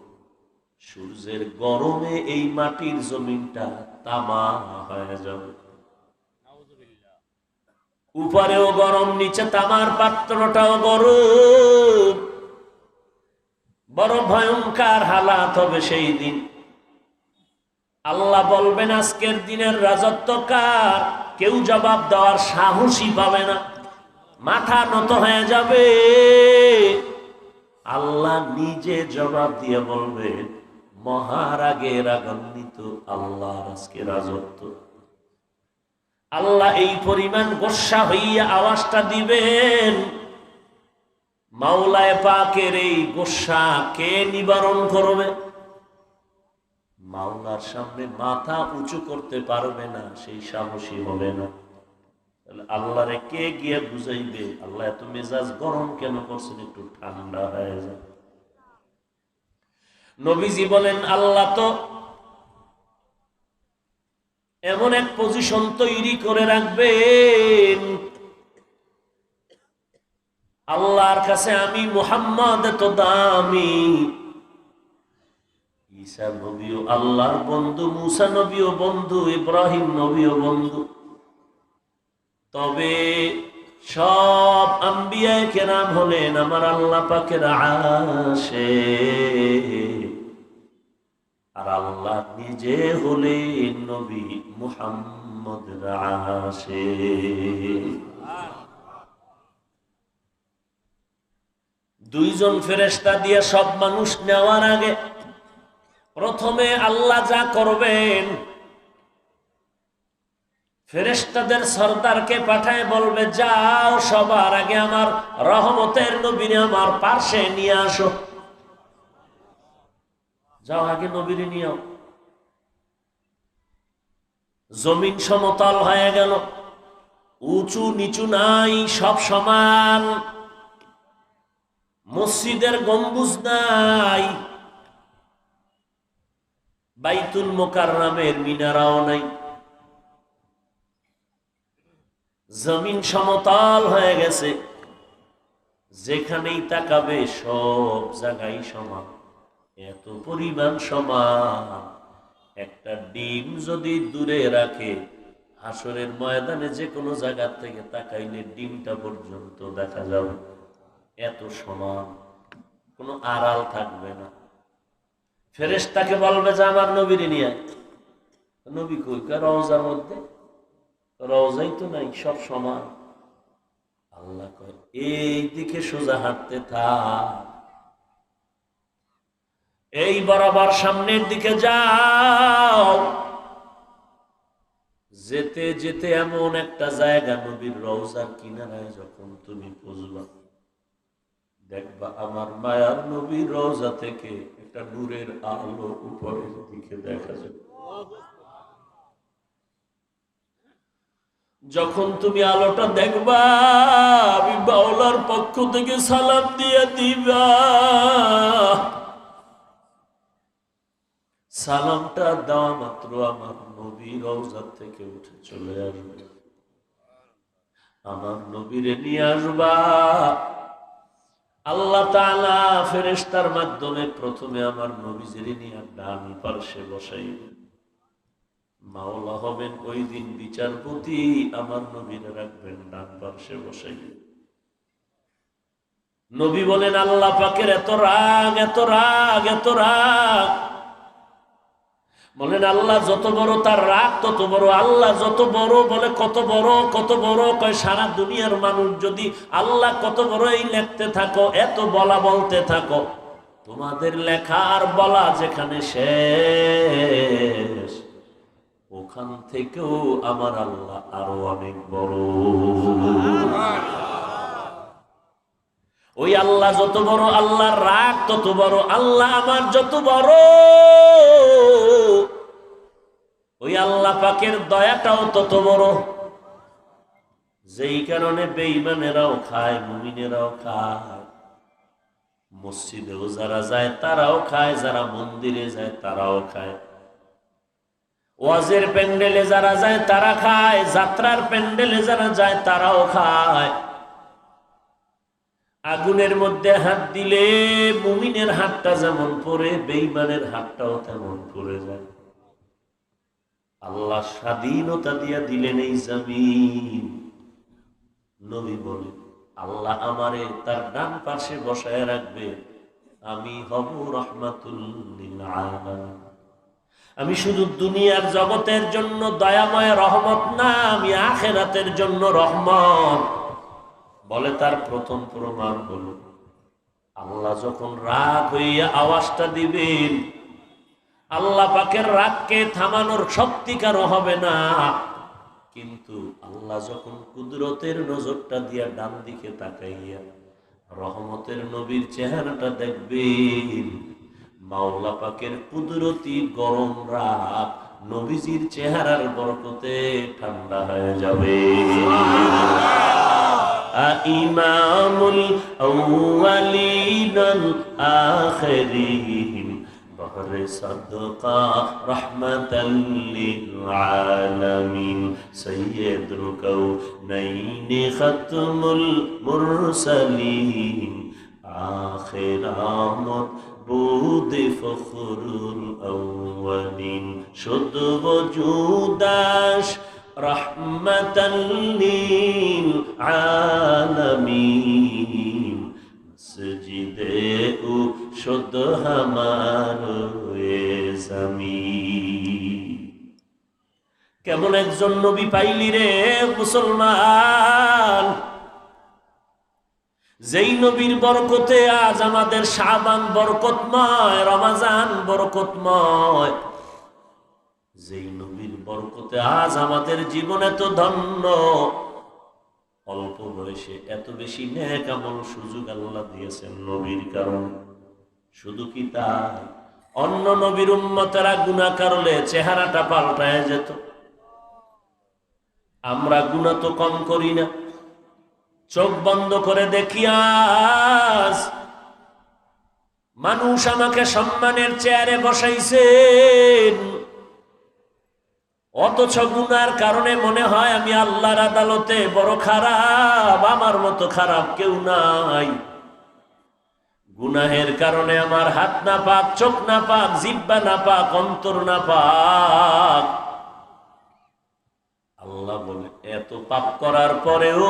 [SPEAKER 1] সূর্যের গরমে এই মাটির জমিনটা তামা হয়ে যাবে। উপরেও গরম, নিচে তামার পাত্রটাও গরম। বড় ভয়ঙ্কর হালাত হবে সেই দিন। আল্লাহ বলবেন, আজকের দিনের রাজত্ব কার? কেউ জবাব দেওয়ার সাহসই পাবে না, মাথা নত হয়ে যাবে। আল্লাহ নিজে জবাব দিয়ে বলবেন, মহারাগে রাগান্বিত আল্লাহর আজকে রাজত্ব। আল্লাহ এই পরিমাণ গোসা হইয়া আওয়াজটা দিবেন, মাওলায়ে পাকের এই গোসা কে নিবারণ করবে? মাওলার সামনে মাথা উঁচু করতে পারবে না, সেই সাহসী হবে না। আল্লাহরে কে গিয়ে বুঝাইবে? আল্লাহ এত মেজাজ গরম কেন করছেন? একটু ঠান্ডা হয়ে যায়। নবীজি বলেন, আল্লাহ তো এমন এক পজিশন তৈরি করে রাখবেন, আল্লাহর কাছে আমি মুহাম্মদ তো দামি। ঈসা নবীও আল্লাহর বন্ধু, মুসা নবীও বন্ধু, ইব্রাহিম নবীও বন্ধু। তবে সব আম্বিয়া কেরাম হলেন আমার আল্লাহ পাকের আশিক, আর আল্লাহ নিজে হলেন নবী মুহাম্মদের আশিক। দুইজন ফেরেশতা দিয়ে সব মানুষ নেওয়ার আগে প্রথমে আল্লাহ যা করবেন, ফেরেশতাদের সরদারকে পাঠায় বলবে, যাও সবার আগে আমার রহমতের নবীরে আমার পাশে নিয়ে আসো। যাও আগে নবীরে নিয়ে আও। জমিন সমতল হয়ে গেল, উঁচু নিচু নাই, সব সমান। মসজিদের গম্বুজ নাই, বাইতুল মুকাররমের মিনারাও নাই। জমিন সমতল হয়ে গেছে, যেখানেই তাকাবে সব জায়গায় সমান, এত পরিমাণ সমান। একটা ডিম যদি দূরে রাখে, হাসরের ময়দানে যে কোনো জায়গা থেকে তাকাইলে ডিমটা পর্যন্ত দেখা যাবে, এত সমান, কোনো আড়াল থাকবে না। ফেরেশতাকে বলবে যে আমার নবীরে নিয়ে। নবী কই? রওজার মধ্যে। রওজাই তো নাই, সব সমান। আল্লাহ কয়, এই দিকে সোজা হাঁটতে থাক, এই বরাবর সামনের দিকে যাও। যেতে যেতে এমন একটা জায়গা নবীর রওজার কিনারায় যখন তুমি পৌঁছবা, দেখবা আমার মায়ার নবীর রওজা থেকে একটা নূরের আলো উপরের দিকে দেখা যাবে। যখন তুমি আলোটা দেখবা আমি বাউলার পক্ষ থেকে সালাম দিয়ে দিবা। সালামটা দেওয়া মাত্র আমার নবী রওজা থেকে উঠে চলে আসবে, আমার নবীরে নিয়ে আসবা। আল্লাহ তাআলা ফেরেশতার মাধ্যমে প্রথমে আমার নবীজিরে নিয়ে ডান পার্শ্বে বসাইবেন। মাওলা হবেন ওই দিন বিচারপতি, আমার নবীরে রাখবেন ডান পার্শ্বে বসাইবেন। নবী বলেন আল্লাহ পাকের এত রাগ, এত রাগ, এত রাগ। বলেন আল্লাহ যত বড় তার রাগ তত বড়। আল্লাহ যত বড়, বলে কত বড়, কত বড়? কয় সারা দুনিয়ার মানুষ যদি আল্লাহ কত বড় এই লিখতে থাকো, এত বলা বলতে থাকো, তোমাদের লেখা আর বলা যেখানে শেষ, ওখান থেকেও আমার আল্লাহ আরো অনেক বড়। ওই আল্লাহ যত বড়, আল্লাহর রাগ তত বড়। আল্লাহ আমার যত বড়, ওই আল্লাহ পাকের দয়াটাও তত বড়। যেই কারণে বেঈমানেরাও খায়, মুমিনেরাও খায়। মসজিদেও যারা যায় তারাও খায়, যারা মন্দিরে যায় তারাও খায়। ওয়াজের প্যান্ডেলে যারা যায় তারা খায়, যাত্রার প্যান্ডেলে যারা যায় তারাও খায়। আগুনের মধ্যে হাত দিলে মুমিনের হাতটা যেমন পড়ে, বেঈমানের হাতটাও তেমন পড়ে যায়। আল্লাহ স্বাধীনতা দিয়া দিলেন এই জমিন। নবী বলে আল্লাহ আমারে তার ডান পাশে বসায় রাখবে, আমি হব রাহমাতুল লিল আলামিন। আমি শুধু দুনিয়ার জগতের জন্য দয়াময় রহমত না, আমি আখিরাতের জন্য রহমত। বলে তার প্রথম প্রমাণ হলো আল্লাহ যখন রাগ হইয়া আওয়াজটা দিবেন, আল্লাহ পাকের রাগকে থামানোর শক্তি কারো হবে না। কিন্তু আল্লাহ যখন কুদরতের নজরটা দিয়া ডান দিকে তাকাইয়া রহমতের নবীর চেহারাটা দেখবেন, মাওলা পাকের কুদরতি গরম রাগ নবীজির চেহারার বরকতে ঠান্ডা হয়ে যাবে। ইমামুল আউয়ালিনাল আখিরিন বহরে সাদকা রাহমাতাল লিল আলামিন সাইয়্যিদুল কাউনাইন খাতমুল মুরসালিন আখিরামত বুদে ফখরুল আউয়ালিন শুদ্ধ ওজুদাশ রাহমাতাল লিল আলামিন সজিদে ও শুদ্ধ হামারে জমিন। কেমন একজন নবী পাইলি রে মুসলমান, যেই নবীর বরকতে আজ আমাদের শাবান বরকতময়, রমজান বরকতময়। যেই নবীর বরকতে আজ আমাদের জীবন এত ধন্য। অল্প বয়সে এত বেশি নেক আমল সুযোগ আল্লাহ দিয়েছেন নবীর কারণে। শুধু কি তাই, অন্য নবীর উম্মতেরা গুনাহ করলে চেহারাটা পাল্টায় যেত। আমরা গুনাহ তো কম করি না। চোখ বন্ধ করে দেখি আজ মানুষ আমাকে সম্মানের চেয়ারে বসাইছেন, অথচ গুনার কারণে মনে হয় আমি আল্লাহর আদালতে বড় খারাপ, আমার মতো খারাপ কেউ নাই। গুনাহের কারণে আমার হাত না পাক, চোখ না পাক, জিহ্বা না পাক, অন্তর না পাক। আল্লাহ বলে এত পাপ করার পরেও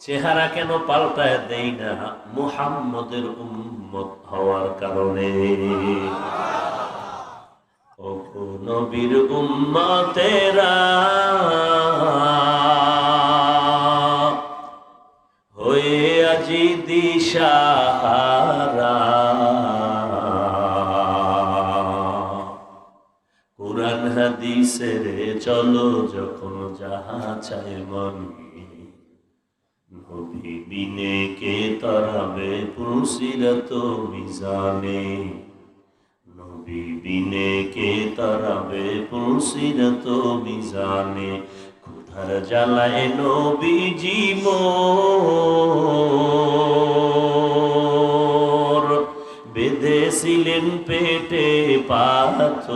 [SPEAKER 1] চেহারা কেন পাল্টায় দেই না? মুহাম্মদের উম্মত হওয়ার কারণে। নবীর উম্মতেরা হয়ে আজি দিশাহারা, কুরআন হাদিসের চলো যখন যাহা চায় মন, নবী বিনে কে তরাবে পুরসিরত মিজানে, নবী বিনে কে তরাবে পুরসিরত মিজানে। ক্ষুধার জ্বালায় নবীজি মোর বেঁধেছিলেন পেটে পাথর,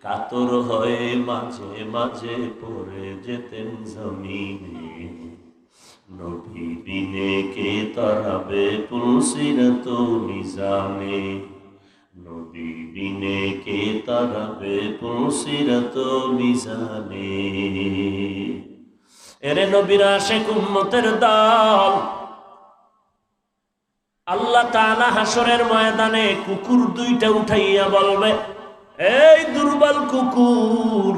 [SPEAKER 1] কাতর হয়ে মাঝে মাঝে পড়ে যেতেন জমিনে, নবী বিনে কে তারাবে পুলসিরাত মিজানে, নবী বিনে কে তারাবে পুলসিরাত মিজানে। এরে নবীর আশিক উম্মতের দল, আল্লাহ তাআলা হাসরের ময়দানে কুকুর দুইটা উঠাইয়া বলবে, এই দুর্বল কুকুর,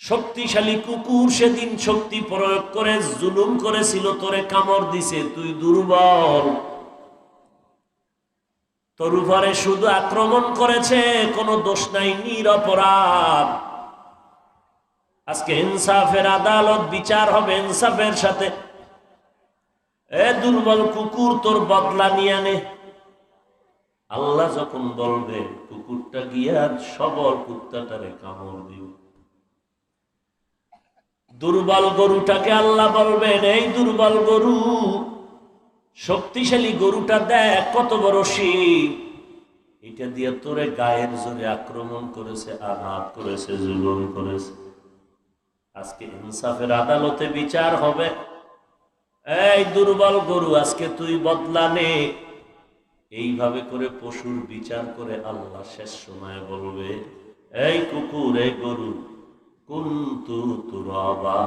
[SPEAKER 1] শক্তিশালী কুকুর সেদিন শক্তি প্রয়োগ করে জুলুম করেছিল, তোরে কামড় দিছে, তুই দুর্বল, তোর উপরে শুধু আক্রমণ করেছে, কোনো দোষ নাই, নিরপরাধ। আজকে ইনসাফের আদালত, বিচার হবে ইনসাফের সাথে। এ দুর্বল কুকুর, তোর বদলা নিয়ে নে। আল্লাহ যখন বলবে, কুকুরটা গিয়া সবল কুত্তাটারে কামড় দিও। দুর্বল গরুটাকে আল্লাহ বলবেন, এই দুর্বল গরু, শক্তিশালী গরুটা দেখ কত বড় শিং, এটা দিয়ে তোরে গায়ের জোরে আক্রমণ করেছে, আঘাত করেছে, জুলুম করেছে। আজকে ইনসাফের আদালতে বিচার হবে, এই দুর্বল গরু, আজকে তুই বদলা নে। এইভাবে করে পশুর বিচার করে আল্লাহ শেষ সময় বলবে, এই কুকুর, এই গরু, কুনতু তুরাবা,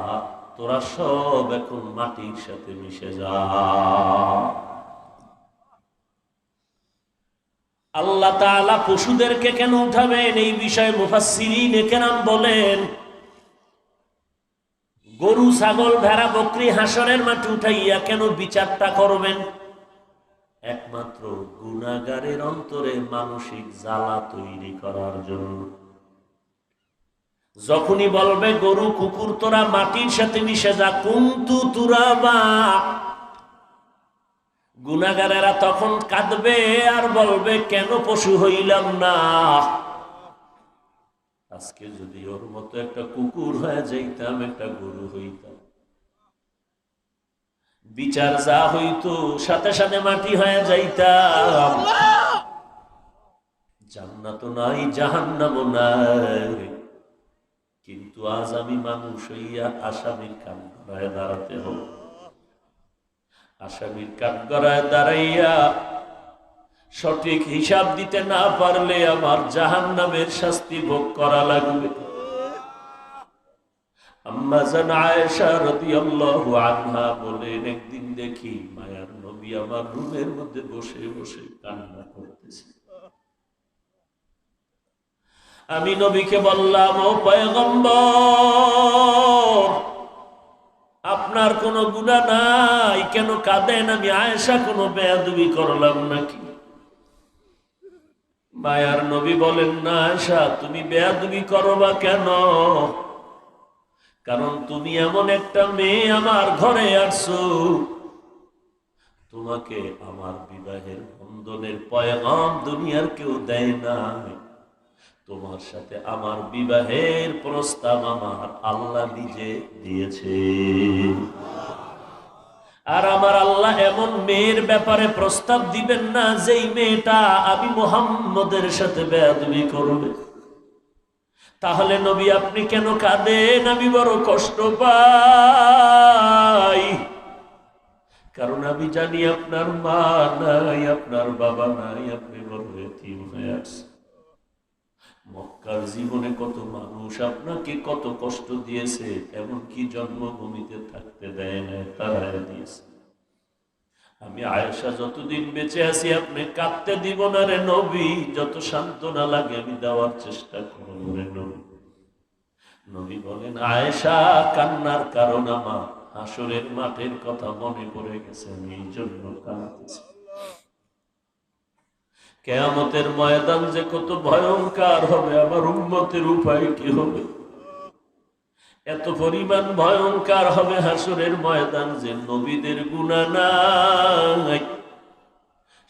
[SPEAKER 1] তোরা সব এখন মাটির সাথে মিশে যা। আল্লাহ তাআলা পশুদেরকে কেন উঠাবেন এই বিষয়ে মুফাসসিরিন কেরাম বলেন, গরু, ছাগল, ভেড়া, বকরি হাসরের মাঠে উঠাইয়া কেন বিচারটা করবেন? একমাত্র গুনাহগারের অন্তরে মানসিক জ্বালা তৈরি করার জন্য। যখনই বলবে গরু, কুকুর, তোরা মাটির সাথে মিশে যা, কুনতু তুরাবা, গুনাহগারেরা তখন কাঁদবে আর বলবে, কেন পশু হইলাম না। আজকে যদি ওর মতো একটা কুকুর হয়ে যাইতাম, একটা গরু হইতাম, বিচার যা হইতো সাথে সাথে মাটি হয়ে যাইতাম। জান্নাতও নাই, জাহান্নামও নাই, কিন্তু আজ আমি মানুষ হইয়া আসামির কাঠগড়ায় দাঁড়াতে হবে। আসামির কাঠগড়ায় দাঁড়াইয়া সঠিক হিসাব দিতে না পারলে আমার জাহান্নামের শাস্তি ভোগ করা লাগবে। আম্মা জান আয়েশা রাদিয়াল্লাহু আনহা বলেন, একদিন দেখি মায়ার নবী আমার রুমের মধ্যে বসে বসে কান্না করতেছে। আমি নবীকে বললাম, ও পয়গম্বর, আপনার কোনো গুনাহ নাই, কেন কাঁদেন? আমি আয়েশা কোনো বেয়াদবি করলাম নাকি? মায়ার নবী বলেন, না আয়েশা, তুমি বেয়াদবি করো বা কেন? কারণ তুমি এমন একটা মেয়ে আমার ঘরে আসছো, তোমাকে আমার বিবাহের বন্ধনের পয়গাম দুনিয়ার কেউ দেয় না। তোমার সাথে আমার বিবাহের প্রস্তাব আমার আল্লাহ নিজে দিয়েছে। আর আমার আল্লাহ এমন মেয়ের ব্যাপারে প্রস্তাব দিবেন না যেই মেয়েটা আমি মুহাম্মদের সাথে বেয়াদবি করবে। তাহলে নবী আপনি কেন কাঁদেন? আমি বড় কষ্ট পাই, কারণ আমি জানি আপনার মা নাই, আপনার বাবা নাই, আপনি বড় এতিম হয়ে আছেন। মক্কার জীবনে কত মানুষ আপনাকে কত কষ্ট দিয়েছে, এমনকি জন্মভূমিতে থাকতে দেয় না, তাড়ায় দিয়েছে। আমি আয়েশা যতদিন বেঁচে আছি আপনি কাঁদতে দিব না রে নবী, যত সান্ত্বনা লাগে আমি দেওয়ার চেষ্টা করব রে নবী। নবী বলেন, আয়েশা, কান্নার কারণ আমার হাসরের মাঠের কথা মনে পড়ে গেছে, আমি এই জন্য কাঁদতেছি। কিয়ামতের ময়দান যে কত ভয়ঙ্কর হবে, আমার উম্মতের উপায় কি হবে? এত পরিমাণ ভয়ঙ্কর হবে হাসরের ময়দান যে নবীদের গুনাহ নাই,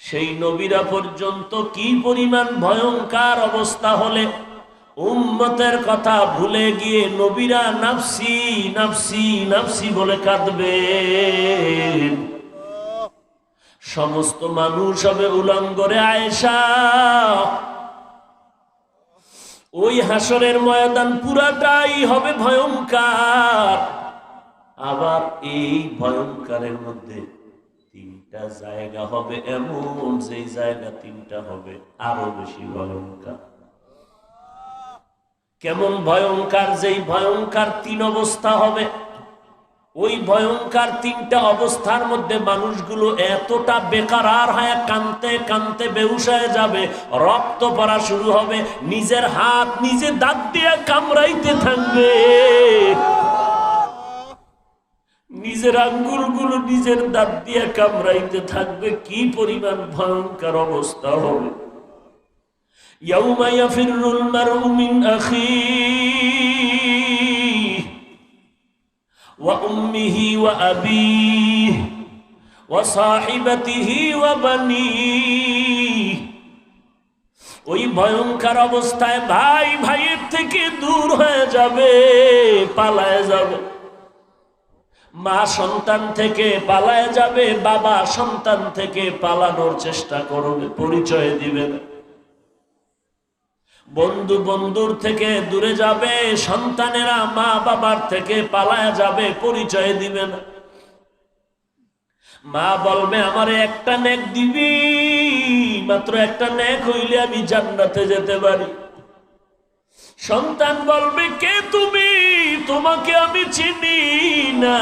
[SPEAKER 1] সেই নবীরা পর্যন্ত কি পরিমাণ ভয়ঙ্কর অবস্থা হলে উম্মতের কথা ভুলে গিয়ে নবীরা নাফসি নাফসি নাফসি বলে কাঁদবেন। সমস্ত মানুষ হবে উলঙ্গরে আয়েশা। ওই হাসরের ময়দান পুরাটাই হবে ভয়ঙ্কর। আবার এই ভয়ঙ্করের মধ্যে তিনটা জায়গা হবে এমন, যেই জায়গা তিনটা হবে আরো বেশি ভয়ঙ্কর। কেমন ভয়ঙ্কর? যেই ভয়ঙ্কর তিন অবস্থা হবে, ওই ভয়ঙ্কর তিনটা অবস্থার মধ্যে মানুষগুলো এতটা বেকারার হয়ে কানতে কানতে বেহুশ হয়ে যাবে, রক্ত পড়া শুরু হবে, নিজের হাত নিজে দাঁত দিয়ে কামড়াইতে থাকবে, নিজের আঙ্গুলগুলো নিজের দাঁত দিয়ে কামড়াইতে থাকবে। কি পরিমাণ ভয়ঙ্কর অবস্থা হবে! ইয়াউমা ইয়াফিরুল মারউ মিন আখিহি ওয়া উম্মিহি ওয়া আবিহি ওয়া সাহিবাতিহি ওয়া বানিহি। ওই ভয়ঙ্কর অবস্থায় ভাই ভাইয়ের থেকে দূর হয়ে যাবে, পালায় যাবে। মা সন্তান থেকে পালায় যাবে, বাবা সন্তান থেকে পালানোর চেষ্টা করবে, পরিচয় দিবে না। বন্ধু বন্ধুর থেকে দূরে যাবে, সন্তানেরা মা বাবার থেকে পালায় যাবে, পরিচয় দিবে না। মা বলবে আমারে একটা নেক দিবি, মাত্র একটা নেক হইলে আমি জান্নাতে যেতে পারি। সন্তান বলবে কে তুমি? তোমাকে আমি চিনি না।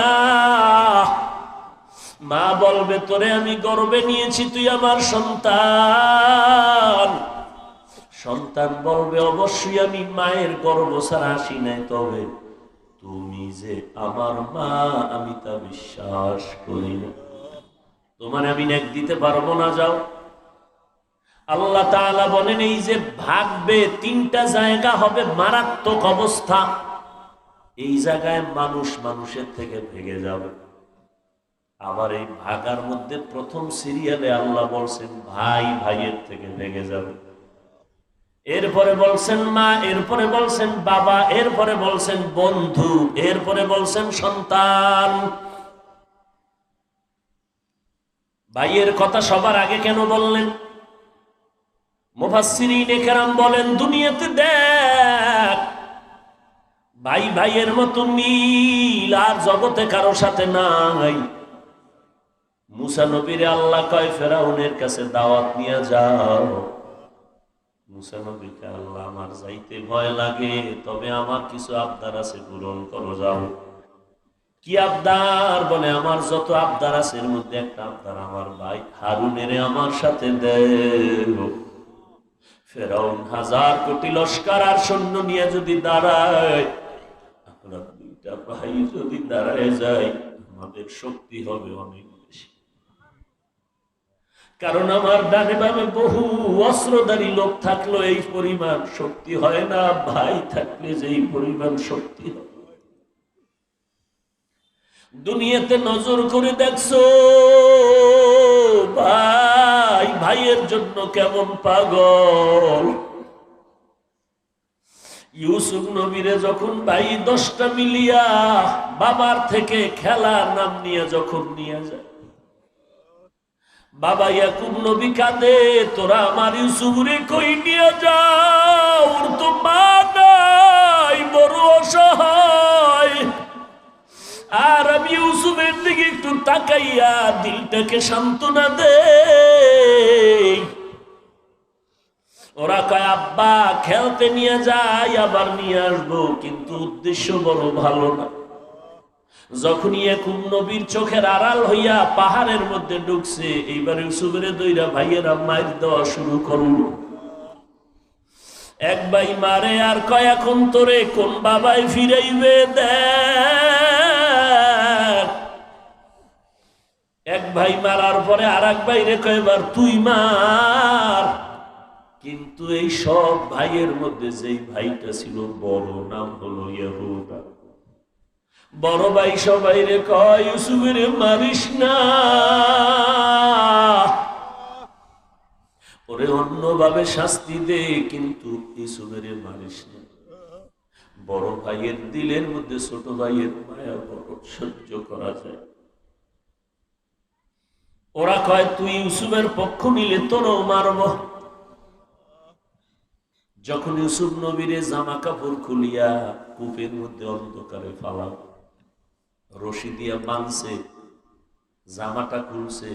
[SPEAKER 1] মা বলবে তোরে আমি গর্বে নিয়েছি, তুই আমার সন্তান। সন্তান বলবে অবশ্যই আমি মায়ের গর্ভ ছাড়া আসি নাই, তবে তুমি যে আমার মা আমি তা বিশ্বাস করি না, তোমার আমি নেক দিতে পারবো না, যাও। আল্লাহ তাআলা বলেন এই যে ভাগবে, তিনটা জায়গা হবে মারাত্মক অবস্থা। এই জায়গায় মানুষ মানুষের থেকে ভেগে যাবে। আবার এই ভাগার মধ্যে প্রথম সিরিয়ালে আল্লাহ বলছেন ভাই ভাইয়ের থেকে ভেগে যাবে, এরপরে বলছেন মা, এরপরে বলছেন বাবা, এরপরে বলছেন বন্ধু, এরপরে বলছেন সন্তান। ভাইয়ের কথা সবার আগে কেন বললেন? মুফাসসিরিনে কেরাম বলেন দুনিয়াতে দেখ ভাই ভাইয়ের মতো মিল আর জগতে কারো সাথে নাই। মুসা নবীরে আল্লাহ কয় ফেরাউনের কাছে দাওয়াত নিয়ে যাও। মুসা নবীকে আল্লাহ আমার যাইতে ভয় লাগে, তবে আমার কিছু আবদার আছে, পূরণ করো, যাও। কি আবদার? বলে আমার যত আবদার আছে এর মধ্যে একটা আবদার আমার ভাই হারুনের আমার সাথে দেও। ফেরাউন 1000 কোটি লস্কর আর সৈন্য নিয়ে যদি দাঁড়ায়, আমরা দুইটা ভাই যদি দাঁড়ায় যাই, আমাদের শক্তি হবে অনেক বেশি। কারণ আমার ডানে বামে বহু অস্ত্রধারী লোক থাকলো এই পরিমাণ শক্তি হয় না, ভাই থাকলে যেই পরিমাণ শক্তি হয়। দুনিয়াতে নজর করে দেখছো ভাই ভাইয়ের জন্য কেমন পাগল। ইউসুফ নবীরে যখন ভাই 10টা মিলিয়া বাবার থেকে খেলার নাম নিয়ে যখন নিয়ে যায়, বাবা ইয়াকুব নবী কাঁদে, তোরা আমার ইউসুফরে কই নিয়ে যাও, ওর তো মা নাই, বড় অসহায়। আর আমি ইউসুফের দিকে একটু তাকাইয়া দিলটাকে সান্ত্বনা দে। ওরা কয় আব্বা খেলতে নিয়ে যাই, আবার নিয়ে আসবো, কিন্তু উদ্দেশ্য বড় ভালো না। যখন ইয়াকুব নবীর চোখের আড়াল হইয়া পাহাড়ের মধ্যে ঢুকছে, এইবার ইউসুফের দইরা ভাইয়েরা মার দেওয়া শুরু করলো। এক ভাই মারে আর কয় এখন তোরে কোন বাবাই ফিরাইবে দেখ। এক ভাই মারার পরে আর এক ভাই রে কয় এবার তুই মার। কিন্তু এই সব ভাইয়ের মধ্যে যেই ভাইটা ছিল বড়, নাম হলো ইহুদা। বড় ভাই সবাই রে কয় ইউসুফের মারিস না, ওর ওরে অন্যভাবে শাস্তি দে, কিন্তু ইউসুফের মারিস না। বড় ভাইয়ের দিলের মধ্যে ছোট ভাইয়ের মায়া বড় সহ্য করা যায়। ওরা কয় তুই ইউসুফের পক্ষ নিলে তোরও মারব। যখন ইউসুফ নবীরে জামা কাপড় খুলিয়া কূপের মধ্যে অন্ধকারে ফালাও, রশি দিয়া বাঁধছে, জামাটা খুলছে,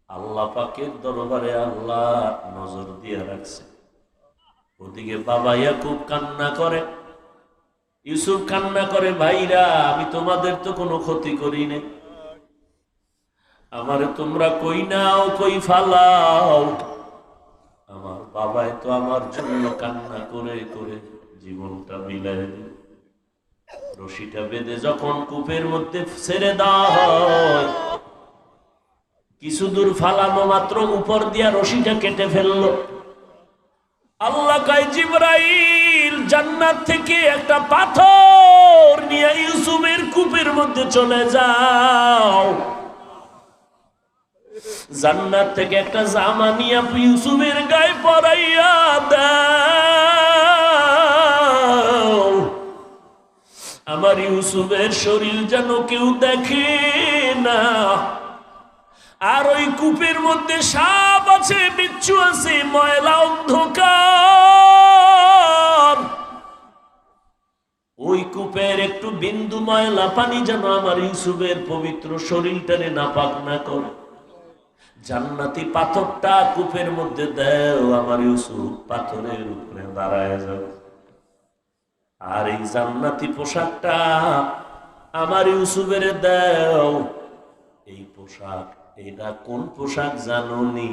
[SPEAKER 1] আল্লাহ পাকের দরবারে আল্লাহ নজর দিয়ে রাখছে। ওদিকে বাবা ইয়াকুব কান্না করে, ইউসুফ কান্না করে, ভাইরা আমি তোমাদের তো কোনো ক্ষতি করি নাই, আমারে তোমরা কই নাও কই ফালাও। আমার বাবাই তো আমার জন্য কান্না করে করে জীবনটা মিলাই দিল। রশিটা বেঁধে যখন কূপের মধ্যে ছেড়ে দেওয়া হয়, কিছু দূর ফালানো মাত্র উপর দিয়া রশিটা কেটে ফেললো। আল্লাহ কয় জিবরাইল জান্নাত থেকে একটা পাথর নিয়ে ইউসুফের কূপের মধ্যে চলে যাও। জান্নাত থেকে একটা জামা নিয়ে ইউসুফের গায়ে পরাইয়া দাও। আমার ইউসুফের শরীর যেন কেউ দেখে না। আর ওই কূপের মধ্যে সাপ আছে, বিচ্ছু আছে, ময়লা অন্ধকার। ওই কূপের একটু বিন্দু ময়লা পানি যেন আমার ইউসুফের পবিত্র শরীরটারে নাপাক না করে। জান্নাতি পাথরটা কূপের মধ্যে দেও, আমার ইউসুফ পাথরের উপরে দাঁড়ায় যাবে। আর এই জান্নাতি পোশাকটা আমার ইউসুফের দেও। এই পোশাক, এটা কোন পোশাক জানোনি?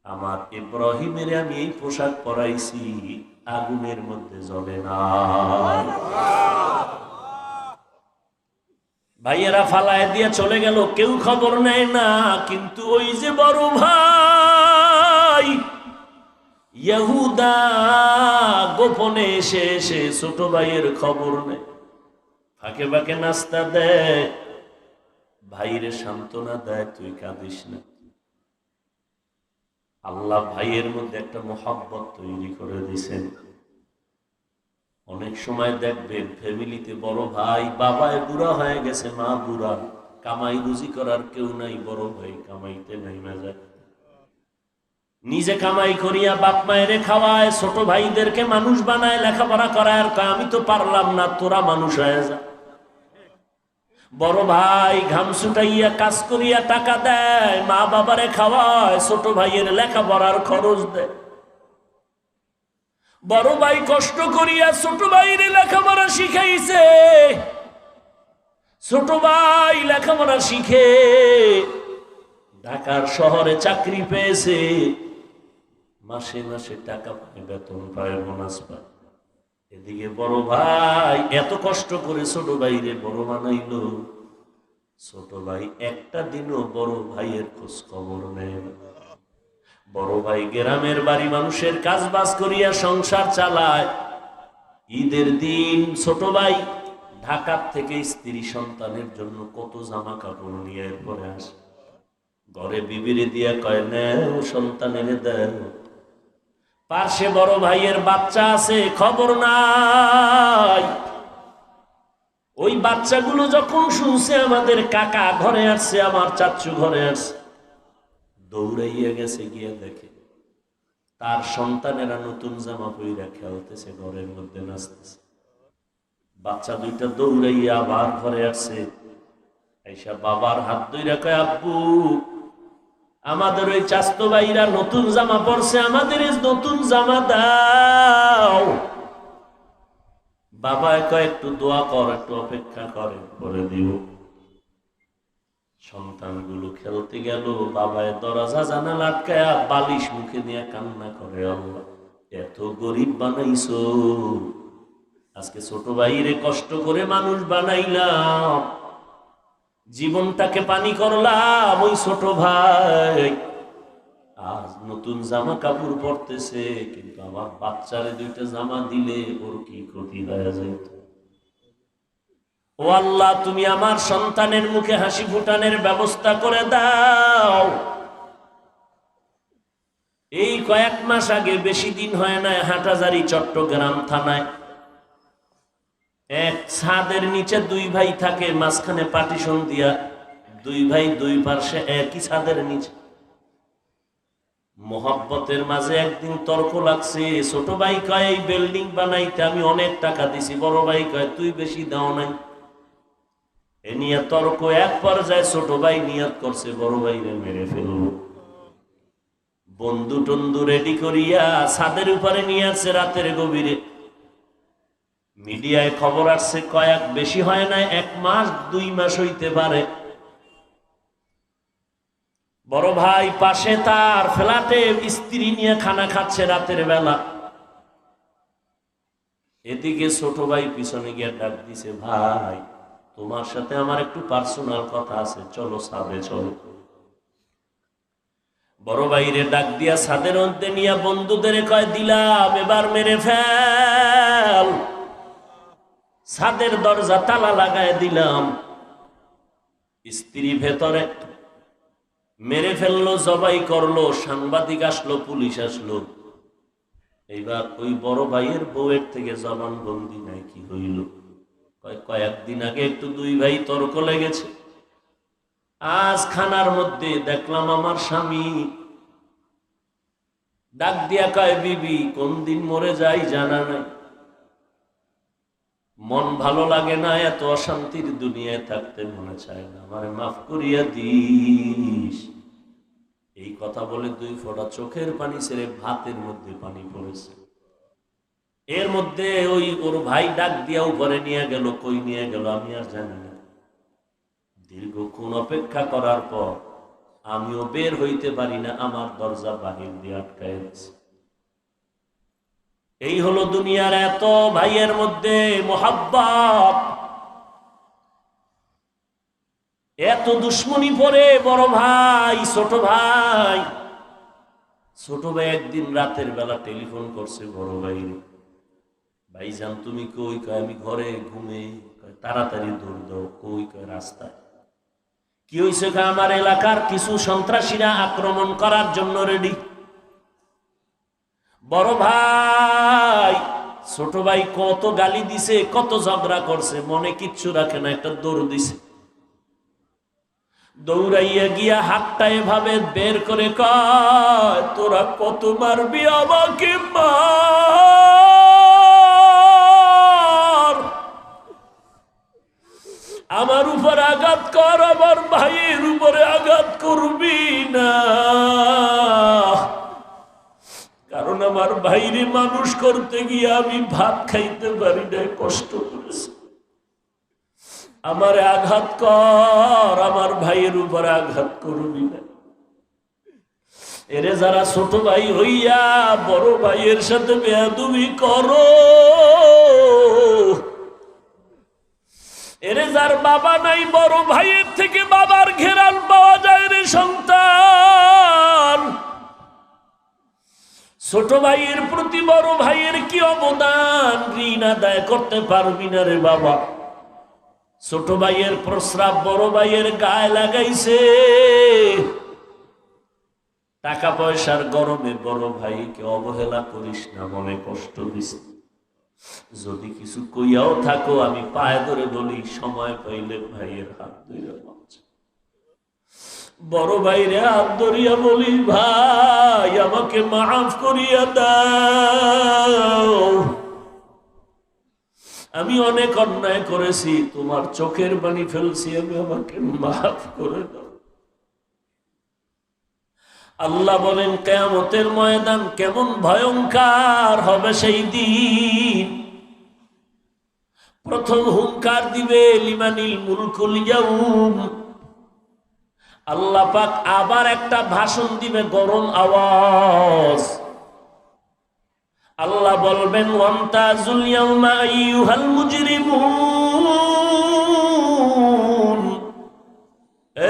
[SPEAKER 1] আমার ইব্রাহিমের আমি এই পোশাক পরাইছি, আগুনের মধ্যে জ্বলে না। ভাইয়েরা ফালায় দিয়ে চলে গেল, কেউ খবর নেয় না। কিন্তু ওই যে বড় ভাই ইহুদা গোপনে এসে এসে ছোট ভাইয়ের খবর নেয়, ফাঁকে ফাঁকে নাস্তা দেয়, ভাইরে সান্ত্বনা দেয়, তুই কাঁদিস না। আল্লাহ ভাইয়ের মধ্যে একটা মোহাব্বত তৈরি করে দিয়েছেন। অনেক সময় দেখবেন ফ্যামিলিতে বড় ভাই, বাবায় বুড়া হয়ে গেছে, মা বুড়া, কামাই রুজি করার কেউ নাই, বড় ভাই কামাইতে নাইমা যায়, নিজে কামাই করিয়া বাপ মায়েরে খাওয়ায়, ছোট ভাইদেরকে মানুষ বানায়, লেখাপড়া করায়, আর আমি তো পারলাম না, তোরা মানুষ হয়ে যা। বড় ভাই ঘাম ছুটাইয়া কাজ করিয়া টাকা দেয়, মা বাবারে খাওয়ায়, ছোট ভাইয়ের লেখাপড়ার খরচ দেয়। বড় ভাই কষ্ট করিয়া ছোট ভাইরে লেখাপড়া শিখাইছে, ছোট ভাই লেখাপড়া শিখে ঢাকার শহরে চাকরি পেয়েছে, মাসে মাসে টাকা পায়, বেতন পায়, বোনাস পায়। এদিকে বড় ভাই এত কষ্ট করে ছোট ভাইরে বড় বানাইল, ছোট ভাই একটা দিনও বড় ভাইয়ের খোঁজ খবর নেয় না। বড় ভাই গ্রামের বাড়ি মানুষের কাজ বাজ করিয়া সংসার চালায়। ঈদের দিন ছোট ভাই ঢাকার থেকে স্ত্রী সন্তানের জন্য কত জামা কাপড় নিয়ে এরপরে আসে, ঘরে বিবিরে দিয়া কয় নেও সন্তানের দেন। পার্শ্বে বড় ভাইয়ের বাচ্চা আছে, খবর নাই। ওই বাচ্চাগুলো যখন শুনছে আমাদের কাকা ঘরে আসছে, আমার চাচু ঘরে আসছে, দৌড়াইয়া গেছে, গিয়ে দেখে তার সন্তানেরা নতুন জামা পইরা খেলতেছে, ঘরের মধ্যে নাচতেছে। বাচ্চা দুইটা দৌড়াইয়া আবার ঘরে আসছে, আইসা বাবার হাত ধইরা কয় আব্বু আমাদের ওই চাচতো ভাইরা নতুন জামা পরছে, আমাদের নতুন জামা দাও। বাবা কয় একটু দোয়া কর, একটু অপেক্ষা করে, পরে দিব। সন্তানগুলো খেলতে গেল, বাবায় দরজা জানালা আটকায়া বালিশ মুখে নিয়ে কান্না করে, আল্লাহ এত গরিব বানাইছো, আজকে ছোট ভাইরে কষ্ট করে মানুষ বানাইলাম, জীবনটাকে পানি করলাম, ওই ছোট ভাই আজ নতুন জামা কাপড় পরতেছে, কিন্তু আমার বাচ্চারে দুইটা জামা দিলে ওর কি ক্ষতি হয়ে যেত। ও আল্লাহ তুমি আমার সন্তানের মুখে হাসি ফুটানোর ব্যবস্থা করে দাও। এই কয়েক মাস আগে, বেশি দিন হয় না, হাটহাজারী চট্টগ্রাম থানায় এক ছাদের নিচে দুই ভাই থাকে, মাঝখানে পার্টিশন দিয়া, দুই ভাই দুই পার্শ্বে একই ছাদের নিচে। মোহাব্বতের মাঝে একদিন তর্ক লাগছে। ছোট ভাই কয় এই বিল্ডিং বানাইতে আমি অনেক টাকা দিছি, বড় ভাই কয় তুই বেশি দাও নাই। এ নিয়ে তর্ক, এক পর্যায়ে ছোট ভাই নিয়ত করছে বড় ভাইরে মেরে ফেলবো। বন্ধু টন্দু রেডি করিয়া ছাদের উপরে নিয়ে আসছে রাতের গভীরে। মিডিয়ায় খবর আসছে, কয়েক বেশি হয় না, 1 মাস 2 মাস হইতে পারে। বড় ভাই পাশে তার ফ্ল্যাটে স্ত্রী নিয়ে খানা খাচ্ছে রাতের বেলা। এদিকে ছোট ভাই পিছনে গিয়ে ডাক দিছে, ভাই তোমার সাথে আমার একটু পার্সোনাল কথা আছে, চলো ছাদে চলো। বড় ভাইরে ডাক দিয়া ছাদের মধ্যে নিয়ে বন্ধুদের কয়, দিলাম এবার মেরে ফেল। ছাদের দরজা তালা লাগায় দিলাম। স্ত্রী ভেতরে, মেরে ফেললো, জবাই করলো, সাংবাদিক আসলো, পুলিশ আসলো। এইবার ওই বড় ভাইয়ের বউয়ের থেকে জবানবন্দি নাই। কি হইল? কয়েকদিন আগে একটু দুই ভাই তর্ক লেগেছে, আজ খানার মধ্যে দেখলাম আমার স্বামী ডাক দিয়া কয়, বিবি কোন দিন মরে যাই জানা নাই, মন ভালো লাগে না, এত অশান্তির দুনিয়ায় থাকতে মনে চায় না, আমারে মাফ করিয়া দিস। এই কথা বলে 2 ফোঁটা চোখের পানি ছেড়ে ভাতের মধ্যে পানি পড়েছে। এর মধ্যে ওই ওর ভাই ডাক দিয়া উপরে নিয়ে গেল, কই নিয়ে গেল আমি আর জানি না। দীর্ঘক্ষণ অপেক্ষা করার পর আমিও বের হইতে পারি না, আমার দরজা বাহির দিয়ে আটকায় গেছে। এই হলো দুনিয়ার এত ভাইয়ের মধ্যে মোহাব্বত, এত দুশ্মনী পড়ে। বড় ভাই ছোট ভাই, ছোট ভাই একদিন রাতের বেলা টেলিফোন করছে বড় ভাই, ভাইজান তুমি কই? কয় আমি ঘরে ঘুমে। তাড়াতাড়ি দৌড় দাও। কই? কয় রাস্তায়। কি হয়েছে? আমার এলাকার কিছু সন্ত্রাসীরা আক্রমণ করার জন্য রেডি। বড় ভাই ছোট ভাই কত গালি দিছে, কত ঝগড়া করছে, মনে কিচ্ছু রাখে না, একটা দৌড় দিছে। দৌড়াইয়া গিয়া হাতটা এভাবে বের করে কয়, তোরা কত মারবি আমাকে? মার, আমার উপর আঘাত কর, আমার ভাইয়ের উপরে আঘাত করবি না, কারণ আমার ভাইরে মানুষ করতে গিয়ে আমি ভাত খাইতে পারি না, কষ্ট করেছি। আমারে আঘাত কর, আমার ভাইয়ের উপর আঘাত করবি না। এরে যারা ছোট ভাই হইয়া বড় ভাইয়ের সাথে বেয়াদবি করো, এরে যার বাবা নাই, বড় ভাইয়ের থেকে বাবার ঘেরাল পাওয়া যায় রে সন্তান। ছোট ভাইয়ের প্রতি বড় ভাইয়ের কি অবদান, ঋণ আদায় করতে পারবি না রে বাবা। ছোট ভাইয়ের প্রস্রাব বড় ভাইয়ের গায়ে লাগাইছে, টাকা পয়সার গরমে বড় ভাইকে অবহেলা করিস না, মনে কষ্ট দিছে। যদি কিছু কইয়াও থাকো, আমি পায়ে ধরে বলি, সময় পাইলে ভাইয়ের হাত ধরে বড় ভাইরে হাত ধরিয়া বলি, ভাই আমাকে মাফ করিয়া দাও, আমি অনেক অন্যায় করেছি, তোমার চোখের পানি ফেলছি, আমি আমাকে মাফ করে দাও। আল্লাহ বলেন, কিয়ামতের ময়দান কেমন ভয়ঙ্কর হবে সেই দিন। প্রথম হুঙ্কার দিবে, লিমানিল মুলকুল ইয়াউম। আল্লাহ পাক আবার একটা ভাষণ দিবে, গরম আওয়াজ। আল্লাহ বলবেন, ওয়ামতাজুল ইয়াউমা আইয়ুহাল মুজরিমুন,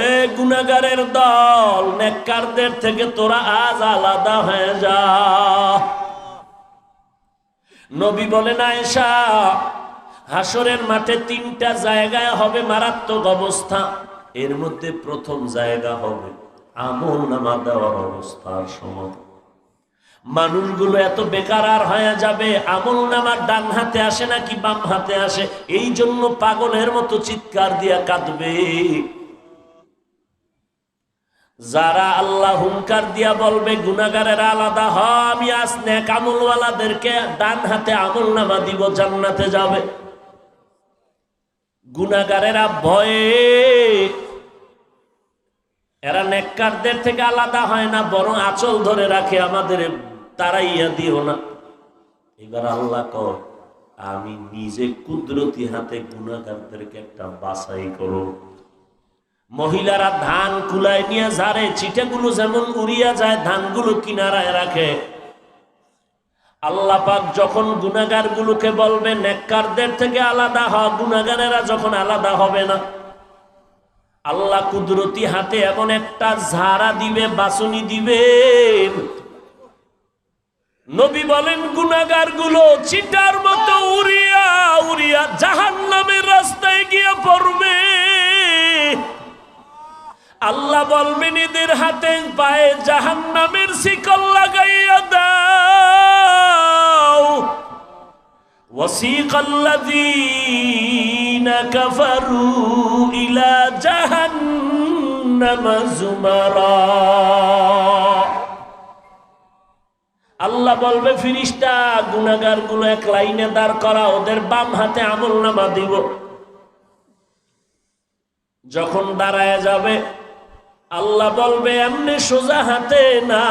[SPEAKER 1] এ গুনাহগারের দল, নেককারদের থেকে তোরা আজ আলাদা হয়ে যা। নবী বলেন, আয়েশা, হাসরের মাঠে 3টা জায়গায় হবে মারাত্মক অবস্থা। এর মধ্যে প্রথম জায়গা হবে আমল নামা দেওয়ার অবস্থার সময়। মানুষগুলো এত বেকার আর হয়ে যাবে, আমল নামার ডান হাতে আসে নাকি বাম হাতে আসে, এই জন্য পাগলের মতো চিৎকার দিয়া কাঁদবে। যারা আল্লাহ হুঙ্কার দিয়া বলবে গুনাহগারেরা আলাদা হ, আমি আজ নেক আমলওয়ালাদেরকে ডান হাতে আমল নামা দিব, জান্নাতে যাবে। গুনাহগারেরা ভয়ে, এরা নেককারদের থেকে আলাদা হয় না, বরং আঁচল ধরে রাখে, আমাদের তারাইয়া দিও না। এবার আল্লাহ কয়, আমি নিজে কুদরতি হাতে গুনাহগারদেরকে একটা বাছাই করো। মহিলারা ধান কুলায় নিয়ে ঝাড়ে, চিটাগুলো যেমন উড়িয়া যায়, ধানগুলো কিনারায় রাখে। আল্লাহ পাক যখন গুনাহগার গুলোকে বলবে নেককারদের থেকে আলাদা হ, গুনাহগারেরা যখন আলাদা হবে না, আল্লাহ কুদরতি হাতে এমন একটা ঝাড়া দিবে, বাছুনি দিবে। নবী বলেন গুনাহগার গুলো চিটার মতো উড়িয়া উড়িয়া জাহান্নামের রাস্তায় গিয়ে পড়বে। আল্লাহ বলবেন এদের হাতে পায়ে জাহান্নামের শিকল লাগাইয়া দাও। ওয়াসিকাল্লাযীনা কাফারু ইলা জাহান্নামা যুমারা। আল্লাহ বলবে ফেরেশতা গুনাহগার গুলো এক লাইনে দাঁড় করা, ওদের বাম হাতে আমলনামা দিব। যখন দাঁড়ায় যাবে আল্লাহ বলবে এমনি সোজা হাতে না,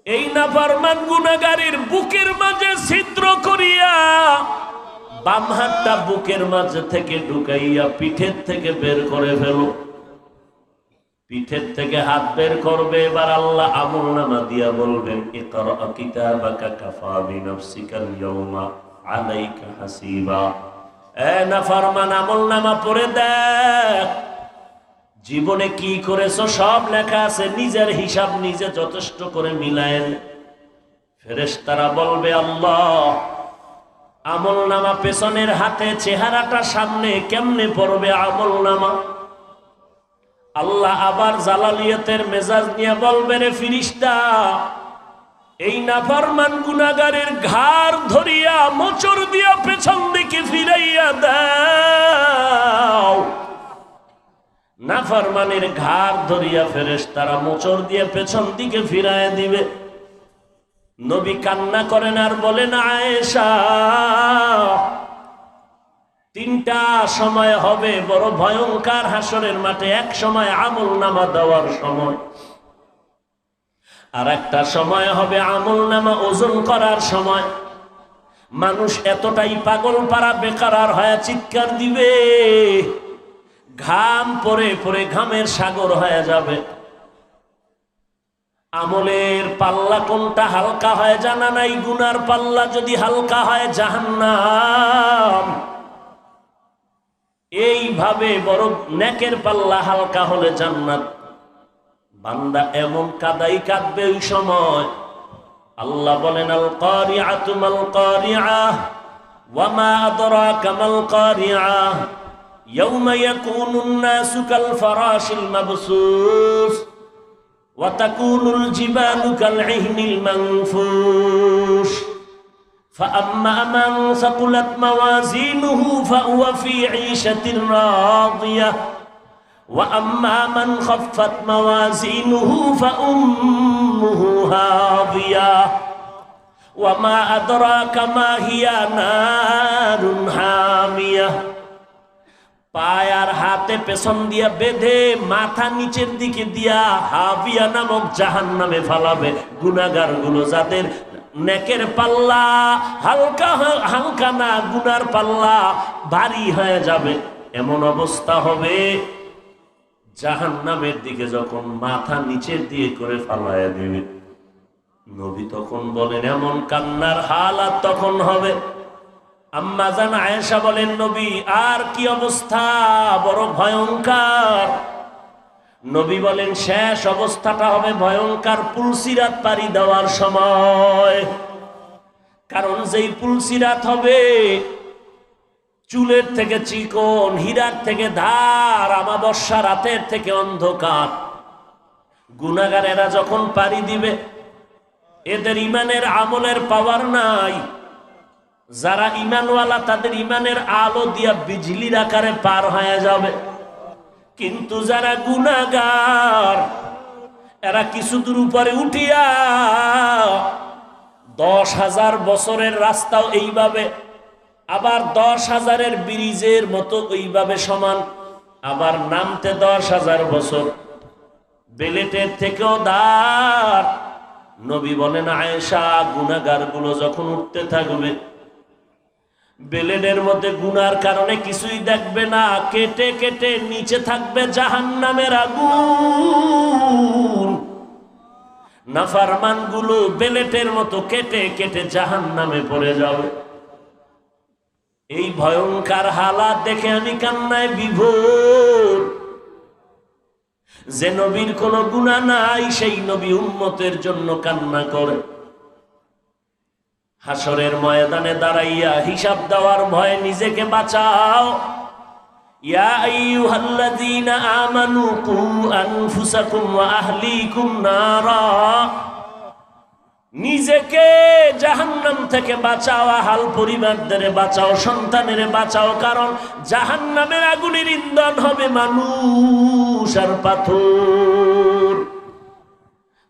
[SPEAKER 1] এই নাফরমান গুনাহগারের বুকের মাঝে ছিদ্র করিয়া বাম হাতটা বুকের মাঝে থেকে ঢুকাইয়া পিঠের থেকে বের করে ফেলো। পিঠের থেকে হাত বের করবে, এবার আল্লাহ আমলনামা দিয়া বলবেন ইকরা কিতাবাকা কাফা বিনাফসিকাল ইয়াউমা আলাইকা হাসিবা। এ নাফরমান আমলনামা পড়ে দেখ, জীবনে কি করেছো সব লেখা আছে, নিজের হিসাব নিজে যথেষ্ট করে মিলায়েন। ফেরেশতারা বলবে আল্লাহ আমলনামা পেছনের হাতে, চেহারাটা সামনে, কেমনে পড়বে আমলনামা? আল্লাহ আবার জালালিয়াতের মেজাজ নিয়ে বলবে রে ফেরেশতা, এই নাফরমান গুনাহগারের ঘাড় ধরিয়া মোচড় দিয়া পেছন দিকে ফিরাইয়া দাও। নাফরমানের ঘাড় ধরিয়া ফেরেশতারা মোচড় দিয়ে পেছন দিকে ফিরাইয়া দিবে। নবী কান্না করেন আর বলেন আয়েশা, তিনটা সময় হবে বড় ভয়ঙ্কর হাসরের মাঠে। এক সময় আমলনামা দেওয়ার সময়, আর একটা সময় হবে আমলনামা ওজন করার সময়। মানুষ এতটাই পাগল পারা বেকার হয়ে চিৎকার দিবে, ঘাম পরে পরে ঘামের সাগর হয়ে যাবে। আমলের পাল্লা কোনটা হালকা হয় জানা নাই, গুনার পাল্লা যদি হালকা হয় জাহান্নাম। এইভাবে বড় নেকের পাল্লা হালকা হলে জান্নাত। বান্দা এমন কাদাই কাঁদবে ওই সময়। আল্লাহ বলেন আল কারিআতু মাল কারিআহ ওয়া মা আদরাকা মাল কারিআহ ইয়াউমা ইয়াকুনুন নাসু কাল ফারাশিল মাবসুস ওয়া তাকুনুল জিবালু কাল ইহনিল মানফুশ فأما من ثقلت موازينه فهو في عيشة راضية وأما من خفت موازينه فأمه هاوية وما أدراك ما هي نار حامية। পায়ার হাতে পেছন দিয়া বেঁধে মাথা নিচের দিকে দিয়া হাবিয়া নামক জাহান্নামে ফালাবে। গুনাহগার গুলো যাদের নেকের পাল্লা হালকা হালকা না, গুনার পাল্লা ভারী হয়ে যাবে, এমন অবস্থা হবে জাহান্নামের দিকে যখন মাথা নিচের দিয়ে করে ফালায়া দেবে। নবী তখন বলেন এমন কান্নার হালাত তখন হবে। আম্মা জান আয়েশা বলেন নবী আর কি অবস্থা, বড় ভয়ঙ্কর। নবী বলেন শেষ অবস্থাটা হবে ভয়ঙ্কর পুলসিরাত পাড়ি দেওয়ার সময়। কারণ যেই পুলসিরাত হবে চুলের থেকে চিকন, হীরার থেকে ধার, আমাবস্যা রাতের থেকে অন্ধকার। গুনাহগারেরা যখন পাড়ি দিবে এদের ইমানের আমলের পাওয়ার নাই। যারা ইমানওয়ালা তাদের ইমানের আলো দিয়া বিজলির আকারে পার হয়ে যাবে, কিন্তু যারা গুনাহগার এরা কিছু দূর উপরে উঠিয়া 10,000 বছরের রাস্তাও এইভাবে, আবার 10,000-এর ব্রিজের মতো ওইভাবে সমান, আবার নামতে 10,000 বছর, বেলেটের থেকেও দাঁড়। নবী বলেন, আয়েশা, গুনাহগার গুলো যখন উঠতে থাকবে বেলেটের মধ্যে গুনার কারণে কিছুই দেখবে না, কেটে কেটে নিচে থাকবে জাহান্নামের আগুন। নাফরমান গুলো বেলেটের মতো কেটে কেটে জাহান্নামে পড়ে যাবে। এই ভয়ঙ্কর হালাত দেখে আমি কান্নায় বিভোর। যে নবীর কোনো গুনাহ নাই সেই নবী উম্মতের জন্য কান্না করে। হাসরের ময়দানে দাঁড়াইয়া হিসাব দেওয়ার ভয়ে নিজেকে বাঁচাও। ইয়া আইয়ুহাল্লাযীনা আমানু কু আনফুসাকুম ওয়া আহলিকুম নারা, নিজেকে জাহান্নাম থেকে বাঁচাও, আহাল পরিবারদের বাঁচাও, সন্তানের বাঁচাও, কারণ জাহান্নামের আগুনের ইন্ধন হবে মানুষ আর পাথর।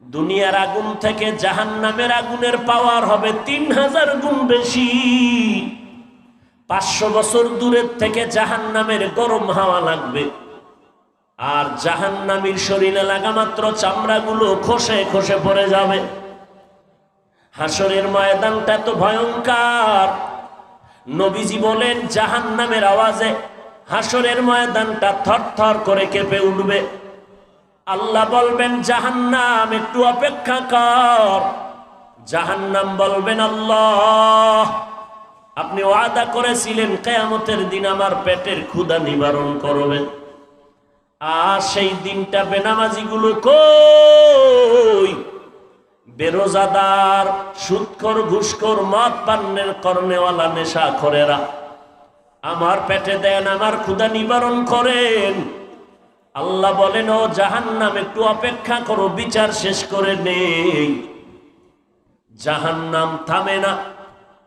[SPEAKER 1] দুনিয়ার আগুন থেকে জাহান্নামের আগুনের পাওয়ার হবে 3000 গুণ বেশি। 500 বছর দূরের থেকে জাহান্নামের গরম হাওয়া লাগবে, আর জাহান্নামীর শরীরে লাগা মাত্র চামড়াগুলো খসে খসে পড়ে যাবে। হাসরের ময়দানটা তো ভয়ঙ্কর। নবীজি বলেন, জাহান্নামের আওয়াজে হাসরের ময়দানটা থরথর করে কেঁপে উঠবে। আল্লাহ বলবেন, জাহান্নাম একটু অপেক্ষা কর। জাহান্নাম বলবেন, আল্লাহ, আপনি ওয়াদা করেছিলেন কিয়ামতের দিন আমার পেটের ক্ষুধা নিবারণ করবেন, আর সেই দিনটা বেনামাজিগুলো কই? বেরোজাদার, সুদখোর, ঘুষখোর, মদ পানের করনেওয়ালা, নেশাখোরেরা আমার পেটে দেন, আমার ক্ষুধা নিবারণ করেন। আল্লাহ বলেন, ও জাহান্নাম একটু অপেক্ষা করো, বিচার শেষ করে নেই। জাহান্নাম থামে না।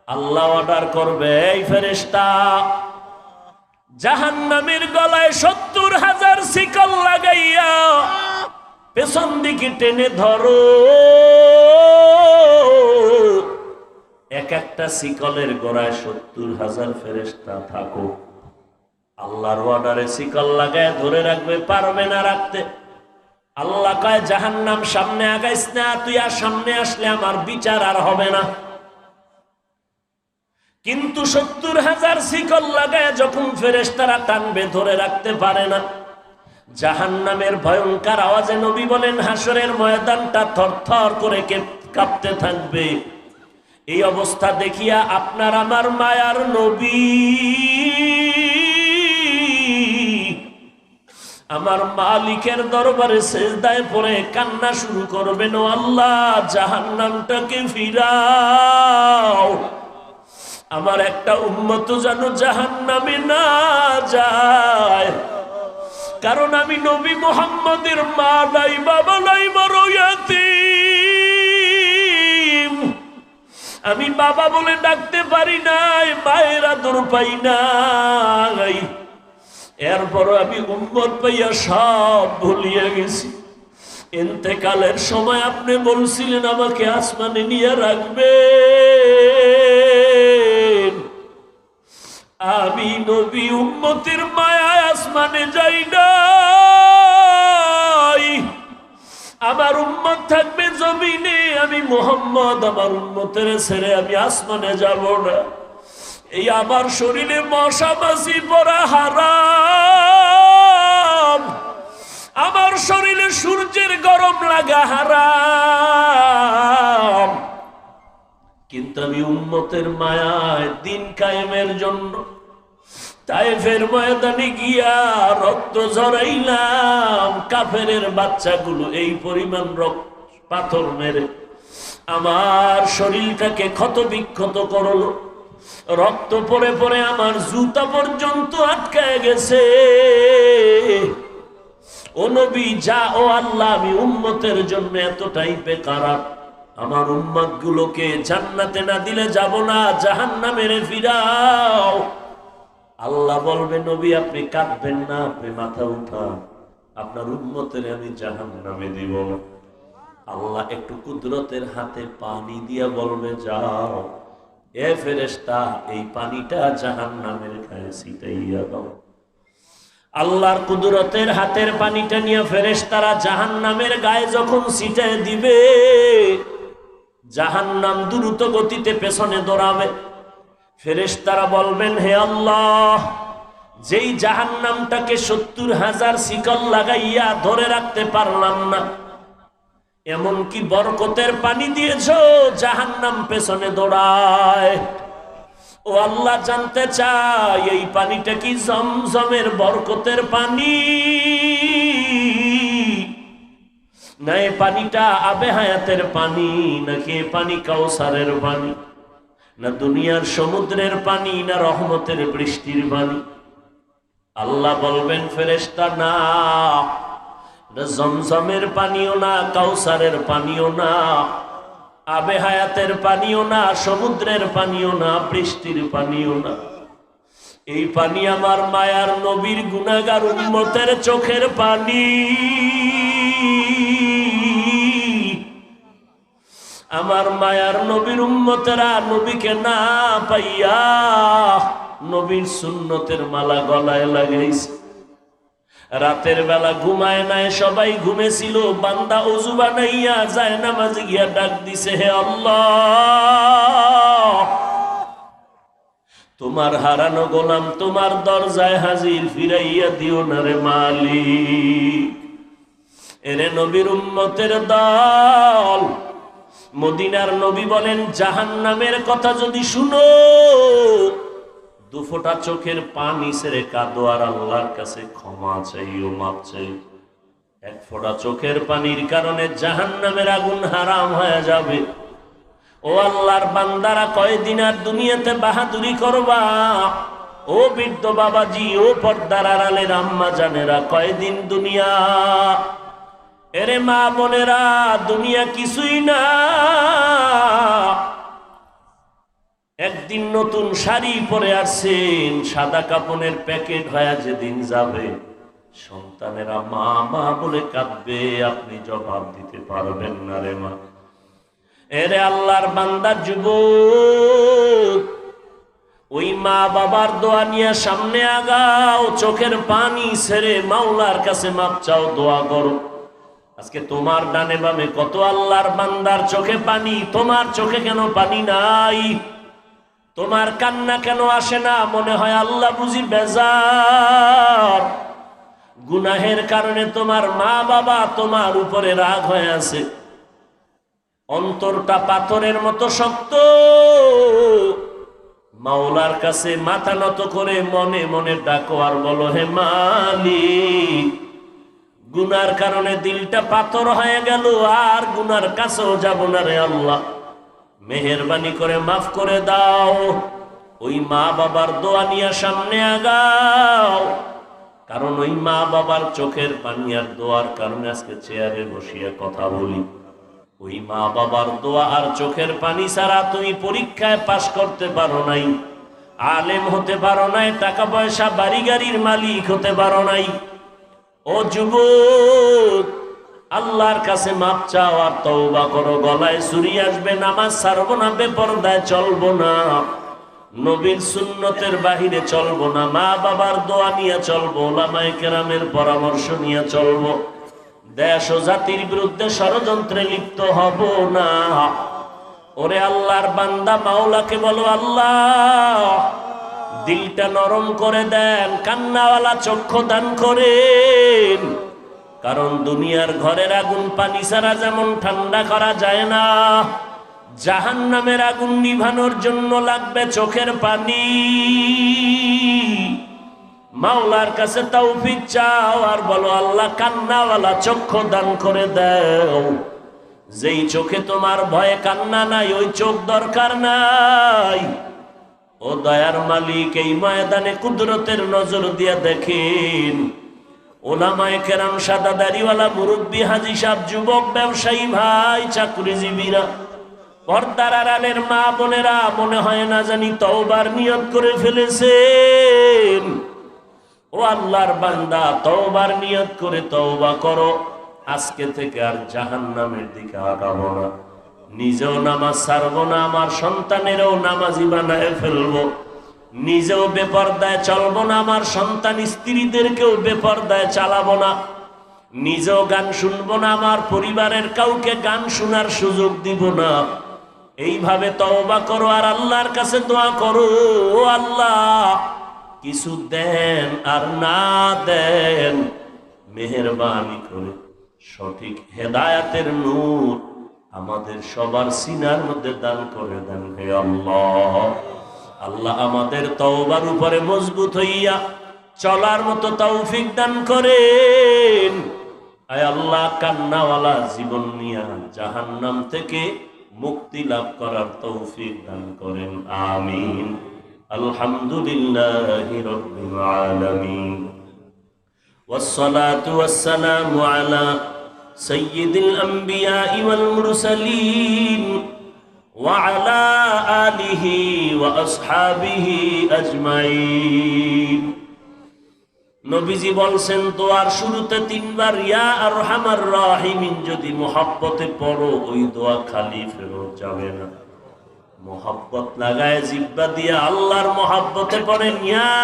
[SPEAKER 1] আল্লাহ অর্ডার করবে, এই ফেরেশতা, জাহান্নামের গলায় 70,000 শিকল লাগাইয়া পেছন দিকে টেনে ধরো। এক একটা শিকলের গোড়ায় 70,000 ফেরেশতা থাকো। আল্লাহর অর্ডারে শিকল লাগায় ধরে রাখবে, পারবে না রাখতে। আল্লাহ কয়, জাহান্নাম সামনে আগাইস না, তুই আর সামনে আসলে আমার বিচার আর হবে না। কিন্তু 70,000 শিকল লাগায় যখন ফেরেশতারা টানবে, ধরে রাখতে পারে না। জাহান্নামের ভয়ঙ্কর আওয়াজে নবী বলেন, হাসরের ময়দানটা থরথর করে কাঁপতে থাকবে। এই অবস্থা দেখিয়া আপনার আমার মায়ার নবী আমার মালিকের দরবারে সেজদায় পড়ে কান্না শুরু করবেন, ও আল্লাহ, জাহান্নামটাকে ফিরাও, আমার একটা উম্মত যেন জাহান্নামে না যায়। কারণ আমি নবী মুহাম্মদের মা নাই, বাবা নাই, বড় ইয়াতীম। আমি বাবা বলে ডাকতে পারি নাই, মায়ের আদর পাই নাই। এরপরও আমি উম্মত পাইয়া সব ভুলিয়া গেছি। ইন্তেকালের সময় আপনি বলছিলেন আমাকে আসমানে নিয়ে রাখবেন। আমি নবী উম্মতের মায়ায় আসমানে যাই নাই। আমার উম্মত থাকবে জমিনে, আমি মুহাম্মদ আমার উম্মতের ছেড়ে আমি আসমানে যাব না। এই আমার শরীরে মশা মাছি পড়া হারাম, আমার শরীরে সূর্যের গরম লাগা হারাম। কিন্তু আমি উম্মতের মায়ায় দিন কায়েমের জন্য তায়েফের ময়দানে গিয়া রক্ত ঝরাইলাম। কাফেরের বাচ্চাগুলো এই পরিমাণ রক্ত পাথর মেরে আমার শরীরটাকে ক্ষত বিক্ষত করলো। রক্ত পড়ে পড়ে আমার জুতা পর্যন্ত আটকায় গেছে। ও নবী, যা, ও আল্লাহ, আমি উম্মতের জন্য এতটাই বেকারাত, আমার উম্মত গুলোকে জান্নাতে না দিলে যাব না, জাহান্নামে ফিরাও। আল্লাহ বলবে নবী আপনি কাঁদবেন না, আপনি মাথা উঠান, আপনার উম্মতের আমি জাহান্নামে দিব না। আল্লাহ একটু কুদরতের হাতে পানি দিয়া বলবে যাও এ ফেরেশতা এই পানিটা জাহান্নামের গায়ে ছিটাইয়া দাও। আল্লাহর কুদরতের হাতের পানিটা নিয়ে ফেরেশতারা জাহান্নামের গায়ে যখন ছিটায় দিবে, জাহান্নাম দ্রুত গতিতে পেছনে দৌড়াবে। ফেরেশতারা বলবেন হে আল্লাহ, যেই জাহান্নামটাকে 70,000 শিকল লাগাইয়া ধরে রাখতে পারলাম না, এমনকি বরকতের পানি দিয়েছো, জাহান্নাম পেছনে দৌড়ায়। ও আল্লাহ জানতে চাই এই পানিটা কি জমজমের বরকতের পানি, না এই পানিটা আবে হায়াতের পানি, নাকি এ পানি কাউসারের পানি, না দুনিয়ার সমুদ্রের পানি, না রহমতের বৃষ্টির পানি? আল্লাহ বলবেন ফেরেশতা না, জমজমের পানিও না, কাউসারের পানিও না, আবে হায়াতের পানিও না, সমুদ্রের পানিও না, বৃষ্টির পানিও না। এই পানি আমার মায়ার নবীর গুনাহগার উম্মতের চোখের পানি। আমার মায়ার নবীর উম্মতেরা নবীকে না পাইয়া নবীর সুন্নতের মালা গলায় লাগাইছে। রাতের বেলা ঘুমায় নাই, সবাই ঘুমেছিল, বান্দা ওযু বানাইয়া যায় নামাজে গিয়া ডাক দিছে হে আল্লাহ, তোমার হারানো গোলাম তোমার দরজায় হাজির, ফিরাইয়া দিও না রে মালিক। এরে নবীর উম্মতের দল, মদিনার নবী বলেন জাহান্নামের কথা যদি শুনো, দুফোঁটা চোখের পানি ছেড়ে কাঁদো আর আল্লাহর কাছে ক্ষমা চাইও, মাপ চাই। এক ফোঁটা চোখের পানির কারণে জাহান্নামের আগুন হারাম হয়ে যাবে। ও আল্লাহর বান্দারা, কয়দিন আর দুনিয়াতে বাহাদুরি করবা? ও বৃদ্ধ বাবাজি, ও পর্দার আড়ালের আম্মা জানেরা, কয়দিন দুনিয়া? এরে মা বোনেরা, দুনিয়া কিছুই না। একদিন নতুন শাড়ি পরে আসছেন, সাদা কাপড়ের প্যাকেট হয়ে যেদিন যাবে, সন্তানেরা মা মা বলে কাঁদবে, আপনি জবাব দিতে পারবেন না রে মা। এরে আল্লাহর বান্দা যুবক, ওই মা বাবার দোয়া নিয়ে সামনে আগাও, চোখের পানি ছেড়ে মাওলার কাছে মাপ চাও, দোয়া করো। আজকে তোমার ডানে বামে কত আল্লাহর বান্দার চোখে পানি, তোমার চোখে কেন পানি নাই? তোমার কান্না কেন আসে না? মনে হয় আল্লাহ বুঝি বেজার, গুনাহের কারণে তোমার মা বাবা তোমার উপরে রাগ হয়ে আছে, অন্তরটা পাথরের মতো শক্ত। মাওলার কাছে মাথা নত করে মনে মনে ডাকো আর বলো হে মালিক, গুনার কারণে দিলটা পাথর হয়ে গেল, আর গুনার কাছেও যাব না রে আল্লাহ, মেহেরবানি করে মাফ করে দাও। ওই মা বাবার দোয়া নিয়ে সামনে আগাও, কারণ ওই মা বাবার চোখের পানি আর দোয়ার কারণে আজকে চেয়ারে বসিয়ে কথা বলি। ওই মা বাবার দোয়া আর চোখের পানি ছাড়া তুমি পরীক্ষায় পাশ করতে পারো নাই, আলেম হতে পারো নাই, টাকা পয়সা বাড়ি গাড়ির মালিক হতে পারো নাই। ও যুবক, আল্লাহর কাছে মাপ চাও আর তওবা করো। গলায় ছুরি আসবে, নামাজ ছাড়বো না, বেপরদায় চলবো না, নবীর সুন্নতের বাহিরে চলবো না, মা বাবার দোয়া নিয়ে চলবো, ওলামায়ে কেরামের পরামর্শ নিয়ে চলবো, দেশ ও জাতির বিরুদ্ধে ষড়যন্ত্রে লিপ্ত হব না। ওরে আল্লাহর বান্দা, মাওলাকে বলো আল্লাহ দিলটা নরম করে দেন, কান্নাওয়ালা চক্ষু দান করেন। কারণ দুনিয়ার ঘরের আগুন পানি ছাড়া যেমন ঠান্ডা করা যায় না, জাহান্নামের আগুন নিভানোর জন্য লাগবে চোখের পানি। মাওলার কাছে তৌফিক চাও আর বলো আল্লাহ কান্নাওয়ালা চক্ষু দান করে দাও। যেই চোখে তোমার ভয়ে কান্না নাই, ওই চোখ দরকার নাই। ও দয়ার মালিক, এই ময়দানে কুদরতের নজর দিয়া দেখেন, ওলামায়ে কেরাম, সাদা দাড়িওয়ালা মুরব্বী, হাজী সাহেব, যুবক, ব্যবসায়ী ভাই, চাকরিজীবীরা, পর্দার আড়ালের মা বোনেরা মনে হয় না জানি তওবার নিয়ত করে ফেলেছেন। ও আল্লাহর বান্দা, তওবার নিয়ত করে তওবা করো, আজকে থেকে আর জাহান্নামের দিকে আগাবো না, নিজেও নামাজ ছাড়বো না, আমার সন্তানেরও নামাজি বানায় ফেলবো, নিজেও বেপরদায় চলবো না, আমার সন্তান স্ত্রীদেরকেও বেপরদায় চালাবো না, নিজেও গান শুনবো না, আমার পরিবারের কাউকে গান শোনার সুযোগ দিব না। এইভাবে তওবা করো আর আল্লাহর কাছে দোয়া করো, ও আল্লাহ কিছু দেন আর না দেন, মেহেরবানি করে সঠিক হেদায়াতের নূর আমাদের সবার সিনার মধ্যে দান করে দেন হে আল্লাহ। আল্লাহ আমাদের তওবার উপরে মজবুত হইয়া চলার মতো তৌফিক দান করেন। আয় আল্লাহ, কান্নাওয়ালা জীবন নিয়া জাহান্নাম থেকে মুক্তি লাভ করার তৌফিক দান করেন, আমিন। আলহামদুলিল্লাহি রাব্বিল আলামিন, ওয়াসসালাতু ওয়াসসালামু আলা সাইয়্যিদিল আমবিয়াই ওয়াল মুরসালিন ওয়া আলা আলিহি ওয়া আসহাবিহি আজমাইন। নবীজি বলছেন দোয়ার শুরুতে তিনবার ইয়া আরহামার রাহিমিন যদি মুহাব্বতে পড়ো, ওই দোয়া খালি ফেরত যাবে না। মোহাব্বত লাগায় জিহ্বা দিয়ে আল্লাহর মোহাব্বতে পড়েন ইয়া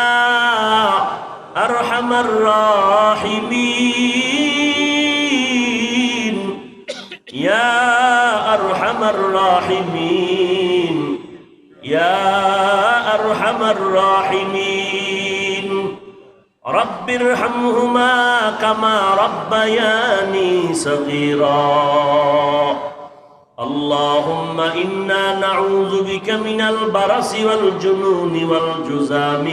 [SPEAKER 1] আরহামার রাহিমিন, ইয়া আরহামার রাহিমিন, ইয়া আরহামার রাহিমিন, রব্বিরহামহুমা কামা রব্বায়ানি সগীরা। اللهم إنا نعوذ بك من البرص والجنون والجذام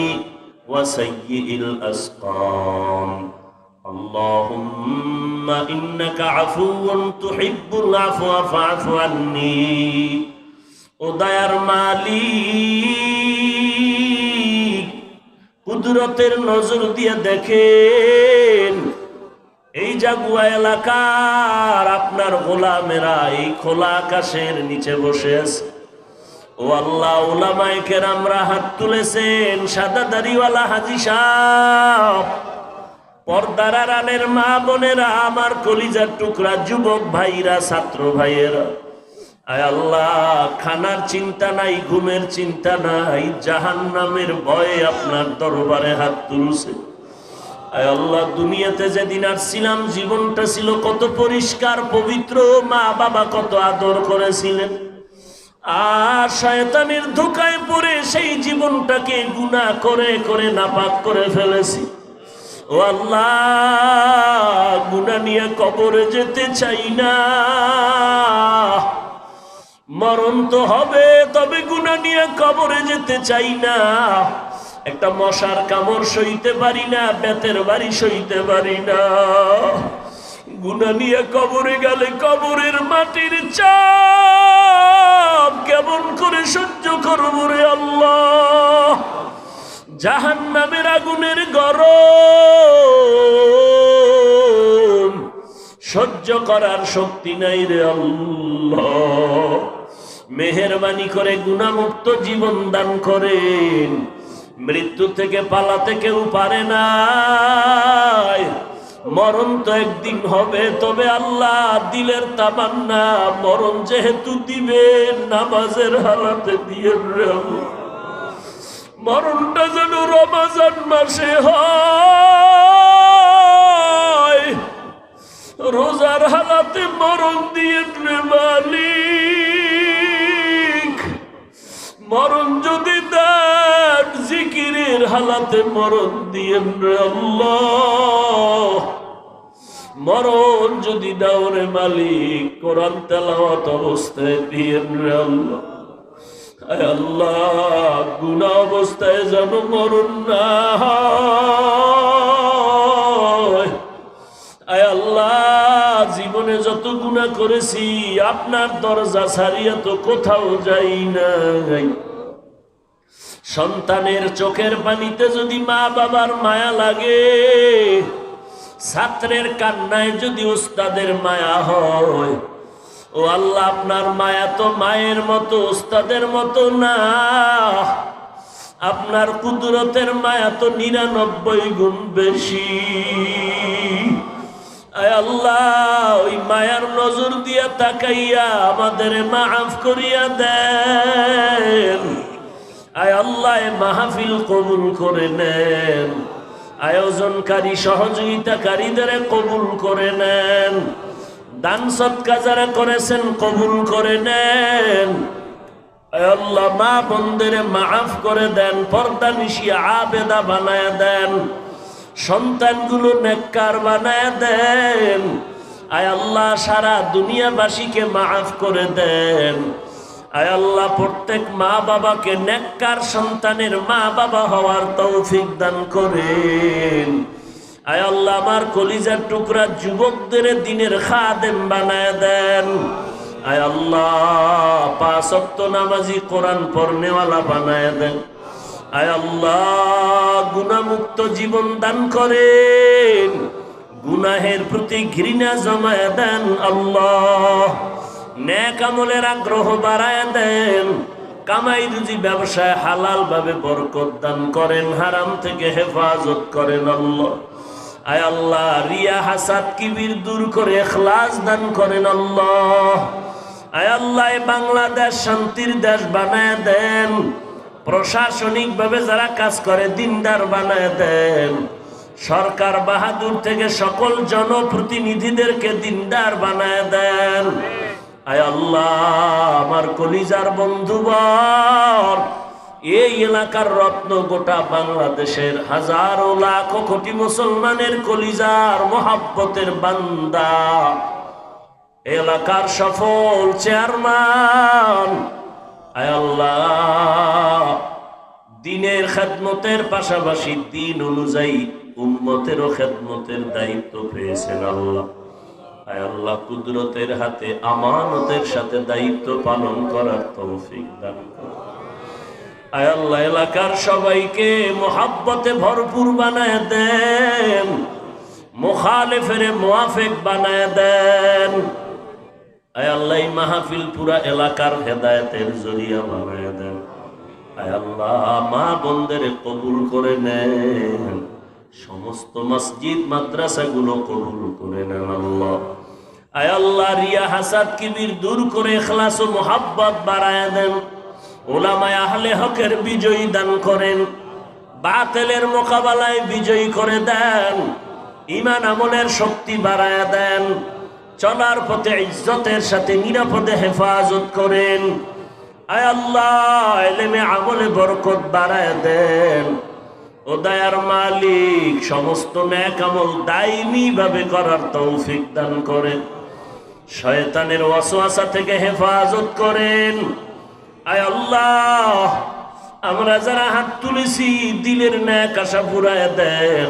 [SPEAKER 1] وسيء الأسقام. اللهم إنك عفو تحب العفو فاعف عني. ও দয়ার মালিক, কুদরতের নজর দিয়ে দেখেন এই জাগুয়া এলাকার আপনার গোলামেরা এই খোলা আকাশের নিচে বসে আছে। ও আল্লাহ, উলামায়ে কেরামরা হাত তুলেছেন, সাদা দাড়িওয়ালা হাজী সাহেব, পর্দার আড়ালের মা বোনেরা, আমার কলিজার টুকরা যুবক ভাইরা, ছাত্র ভাইয়েরা, আয় আল্লাহ খানার চিন্তা নাই, ঘুমের চিন্তা নাই, জাহান্নামের ভয়ে আপনার দরবারে হাত তুলছে। আয় আল্লাহ, দুনিয়াতে যেদিন আসছিলাম জীবনটা ছিল কত পরিষ্কার পবিত্র, মা বাবা কত আদর করেছিলেন, আর শয়তানের ধোঁকায় পড়ে সেই জীবনটাকে গুনাহ করে করে নাপাক করে ফেলেছি। ও আল্লাহ, গুনাহ নিয়ে কবরে যেতে চাই না, মরণ তো হবে, তবে গুনাহ নিয়ে কবরে যেতে চাই না। একটা মশার কামড় সইতে পারি না, বেতের বাড়ি সইতে পারি না। গুনাহ নিয়ে কবরে গেলে কবরের মাটির চাপ কেমন করে সহ্য করব রে আল্লাহ। জাহান্নামের আগুনের গরম সহ্য করার শক্তি নাই রে আল্লাহ। মেহেরবানি করে গুনাহমুক্ত জীবন দান করেন। মৃত্যু থেকে পালাতে কেউ পারে না, মরণ তো একদিন হবে, তবে আল্লাহ দিলের তামান্না মরণ যেহেতু দিবেন নামাজের হালাতে দিয়ে, মরণটা যেন রমজান মাসে হয়, রোজার হালাতে মরণ দিয়ে রে মালিক। মরণ যদি দেন জিকিরের হালাতে মরণ দিয়েন রে আল্লাহ। মরণ যদি দাও রে মালিক কোরআন তেলাওয়াত অবস্থায় দিয়েন রে আল্লাহ। আয় আল্লাহ, গুনাহ অবস্থায় যেন মরণ না হয়। আয় আল্লাহ, জীবনে যত গুনাহ করেছি আপনার দরজা ছাড়িয়া তো কোথাও যাই নাই। সন্তানের চোখের পানিতে যদি মা বাবার মায়া লাগে, ছাত্রের কান্নায় যদি উস্তাদের মায়া হয়, ও আল্লাহ, আপনার মায়া তো মায়ের মতো, উস্তাদের মতো না। আপনার কুদরতের মায়া তো 99 গুণ বেশি। আয় আল্লাহ, ওই মায়ার নজর দিয়া তাকাইয়া আমাদের মাফ করিয়া দেন। আয় আল্লাহ, মাহফিল কবুল করে নেন, আয়োজনকারী সহযোগিতাকারীদের কবুল করে নেন, দান সদকা যারা করেছেন কবুল করে নেন। আয় আল্লাহ, মা বোনদের মাফ করে দেন, পর্দা নিশিয়া আবেদা বানায় দেন, সন্তানগুলো নেককার বানায় দেন। আয় আল্লাহ, সারা দুনিয়াবাসীকে মাফ করে দেন। আয় আল্লাহ, প্রত্যেক মা বাবাকে নেককার সন্তানের মা বাবা হওয়ার তৌফিক দান করেন। আয় আল্লাহ, আমার কলিজার টুকরা যুবকদের দ্বীনের খাদেম বানায় দেন। আয় আল্লাহ, 5 ওয়াক্ত নামাজি, কোরআন পড়নেওয়ালা বানায় দেন। আয় আল্লাহ, গুনাহমুক্ত জীবন দান করেন, গুনাহের প্রতি ঘৃণা জমায় দেন। আল্লাহ, নেক আমলের আগ্রহ বাড়ায় দেন, কামাই রুজি ব্যবসায় হালাল ভাবে বরকত দান করেন, হারাম থেকে হেফাজত করেন। আল্লাহ, আয় আল্লাহ, রিয়া হাসাদ কিবির দূর করে ইখলাস দান করেন। আল্লাহ, আয় আল্লাহ, বাংলাদেশ শান্তির দেশ বানায় দেন, প্রশাসনিক ভাবে যারা কাজ করে দিনদার বানায় দেন, সরকার বাহাদুর থেকে সকল জনপ্রতিনিধিদেরকে দিনদার বানায় দেন। আয় আল্লাহ, আমার কলিজার বন্ধুবর, এই এলাকার রত্ন, গোটা বাংলাদেশের হাজারো লাখো কোটি মুসলমানের কলিজার মোহাব্বতের বান্দা, এলাকার সফল চেয়ারম্যান, আয় আল্লাহ, দিনের খেদমতের পাশাপাশি দিন অনুযায়ী উম্মতেরও খেদমতের দায়িত্ব পেয়েছেন। আল্লাহ, আয় আল্লাহ, কুদরতের হাতে আমানতের সাথে দায়িত্ব পালন করার তৌফিক দান করুন। আয় আল্লাহ, এলাকার সবাইকে মোহাব্বতে ভরপুর বানায় দেন, মুখালেফের মুআফিক বানায় দেন। আয় আল্লাহ, এই মাহফিল পুরা এলাকার হেদায়েতের জরিয়া বানায় দেন। আয় আল্লাহ, মা বোনদের কবুল করে নেন, সমস্ত মসজিদ মাদ্রাসাগুলো কবুল করে নেন। আল্লাহ, আয় আল্লাহ, রিয়া হাসাদ কিবির দূর করে ইখলাস ও মুহাব্বত বাড়ায় দেন, উলামায়ে আহলে হকের বিজয়ী দান করেন, বাতিলের মোকাবেলায় বিজয়ী করে দেন, ঈমান আমলের শক্তি বাড়ায় দেন, চলার পথে ইজ্জতের সাথে নিরাপদে হেফাজত করেন। আয় আল্লাহ, ইলমে আমলে বরকত বাড়ায় দেন। ও দয়ার মালিক, সমস্ত নেক আমল দায়মি ভাবে করার তৌফিক দান করেন, শয়তানের ওয়াসওয়াসা থেকে হেফাজত করেন। আয় আল্লাহ, আমরা যারা হাত তুলেছি দিলের নেক আশা পুরায় দেন,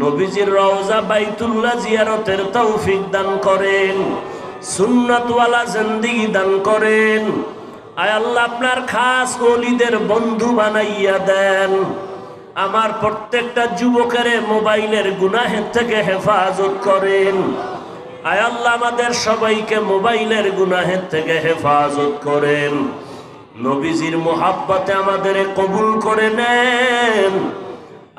[SPEAKER 1] নবীজির রওজা বাইতুল্লাহ জিয়ারতের তৌফিক দান করেন, সুন্নাতওয়ালা জিন্দেগি দান করেন। আয় আল্লাহ, আপনার খাস ওলিদের বন্ধু বানাইয়া দেন। আমার প্রত্যেকটা যুবকের মোবাইলের গুনাহের থেকে হেফাজত করেন। আয় আল্লাহ, আমাদের সবাইকে মোবাইলের গুনাহের থেকে হেফাজত করেন, নবীজির মোহাব্বতে আমাদের কবুল করে নেন।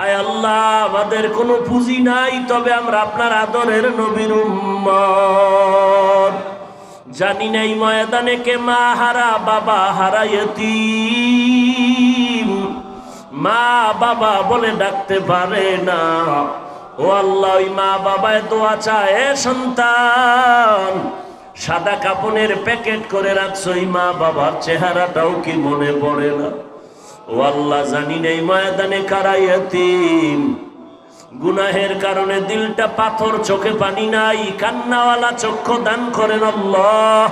[SPEAKER 1] আয় আল্লাহ, আমাদের কোনো পুঁজি নাই, তবে আমরা আপনার আদরের নবীর উম্মত। জানি নাই ময়দানে কে মা হারা বাবা হারা ইয়তীম, মা বাবা বলে ডাকতে পারে না। ও আল্লাহ, ওই মা বাবায় দোয়া চায়, সন্তান সাদা কাপড়ের প্যাকেট করে রাখছো, ওই মা বাবার চেহারাটাও কি মনে পড়ে না? ও আল্লাহ, জানি নেই ময়দানে কারা ইয়তীম, গুনাহের কারণে দিলটা পাথর, চোখে পানি নাই, কান্নাওয়ালা চক্ষু দান করেন আল্লাহ,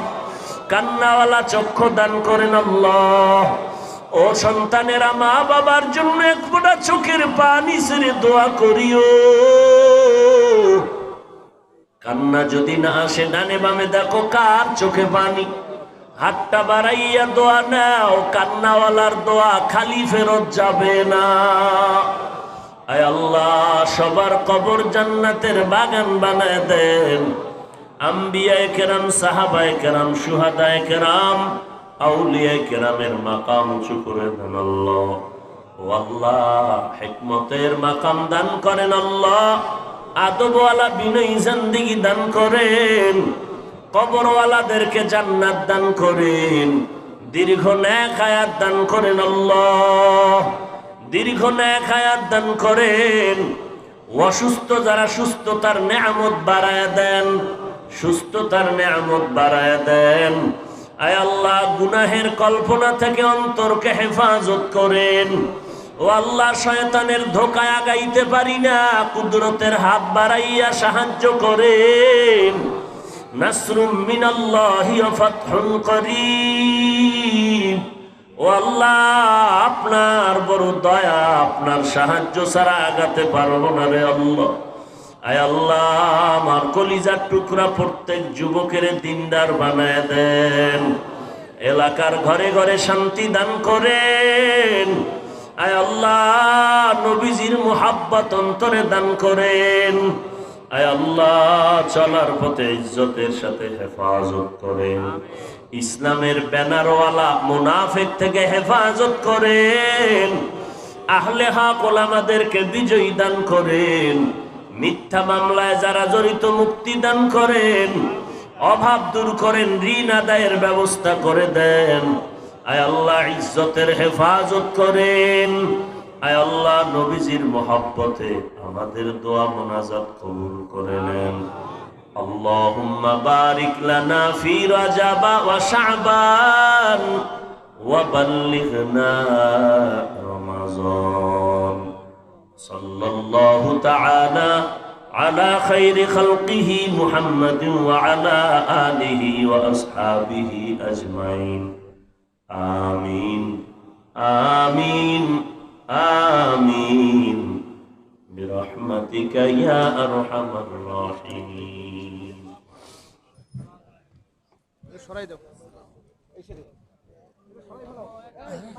[SPEAKER 1] কান্নাওয়ালা চক্ষু দান করেন আল্লাহ। ও সন্তানেরা, মা বাবার জন্য এক ফোঁটা চোখের পানি ছেড়ে দোয়া করিও। কান্না যদি না আসে, ডানে বামে দেখো কার চোখে পানি, হাতটা বাড়াইয়া দোয়া নাও, কান্নাওয়ালার দোয়া খালি ফেরত যাবে না। আয় আল্লাহ, সবার কবর জান্নাতের বাগান বানায় দেন। আম্বিয়ায়ে কেরাম, সাহাবায়ে কেরাম, শুহাদায়ে কেরাম, আউলিয়ায়ে কেরামের মাকাম উঁচু করে দেন আল্লাহ। ও আল্লাহ, হিকমতের মাকাম দান করেন আল্লাহ। আদবওয়ালা বিনয়ী জিন্দেগি দান করেন। কবরওয়ালাদেরকে জান্নাত দান করেন। দীর্ঘ নেক হায়াত দান করেন আল্লাহ। দীর্ঘ নেক হায়াত দান করেন। অসুস্থ যারা সুস্থতার নেয়ামত বাড়ায় দেন, সুস্থতার নেয়ামত বাড়ায় দেন। আয় আল্লাহ, গুনাহের কল্পনা থেকে অন্তরকে হেফাজত করেন। ও আল্লাহ, শয়তানের ধোকায় আগাইতে পারি না, কুদরতের হাত বাড়াইয়া সাহায্য করেন। নাসরুম মিনাল্লাহি ওয়া ফাতহুন করিব। ও আল্লাহ, আপনার বড় দয়া, আপনার সাহায্য ছাড়া আগাতে পারবো না রে আল্লাহ। আয় আল্লাহ, আমার কলিজার টুকরা প্রত্যেক যুবকের দিনদার বানায় দেন। এলাকার ঘরে ঘরে শান্তি দান করেন। আয় আল্লাহ, নবীজির মুহাব্বত অন্তরে দান করেন। আয় আল্লাহ, চলার পথে ইজ্জতের সাথে হেফাজত করেন। ইসলামের ব্যানারওয়ালা মুনাফিক থেকে হেফাজত করেন। আহলে হক ওলামাদেরকে বিজয়ী দান করেন। মিথ্যা মামলায় যারা জড়িত মুক্তি দান করেন। অভাব দূর করেন, ঋণ আদায়ের ব্যবস্থা করে দেন। আয় আল্লাহ, ইজ্জতের হেফাজত করেন। আয় আল্লাহ, নবীজির মহব্বতে আমাদের দোয়া মোনাজাত কবুল করে নেন। আল্লাহুম্মা বারিক লানা ফি রাজাব ওয়া শাবান ওয়া বাল্লিগনা রমাযান। সাল্লাল্লাহু তাআলা আলা খায়রি খালকিহি মুহাম্মাদিন ওয়া আলা আলিহি ওয়া আসহাবিহি আজমাইন। আমিন আমিন আমিন বিরহমাতিকা ইয়া আরহামার রাহিমিন।
[SPEAKER 2] সরাই দাও, এই সাইডে সরাই ফেলো।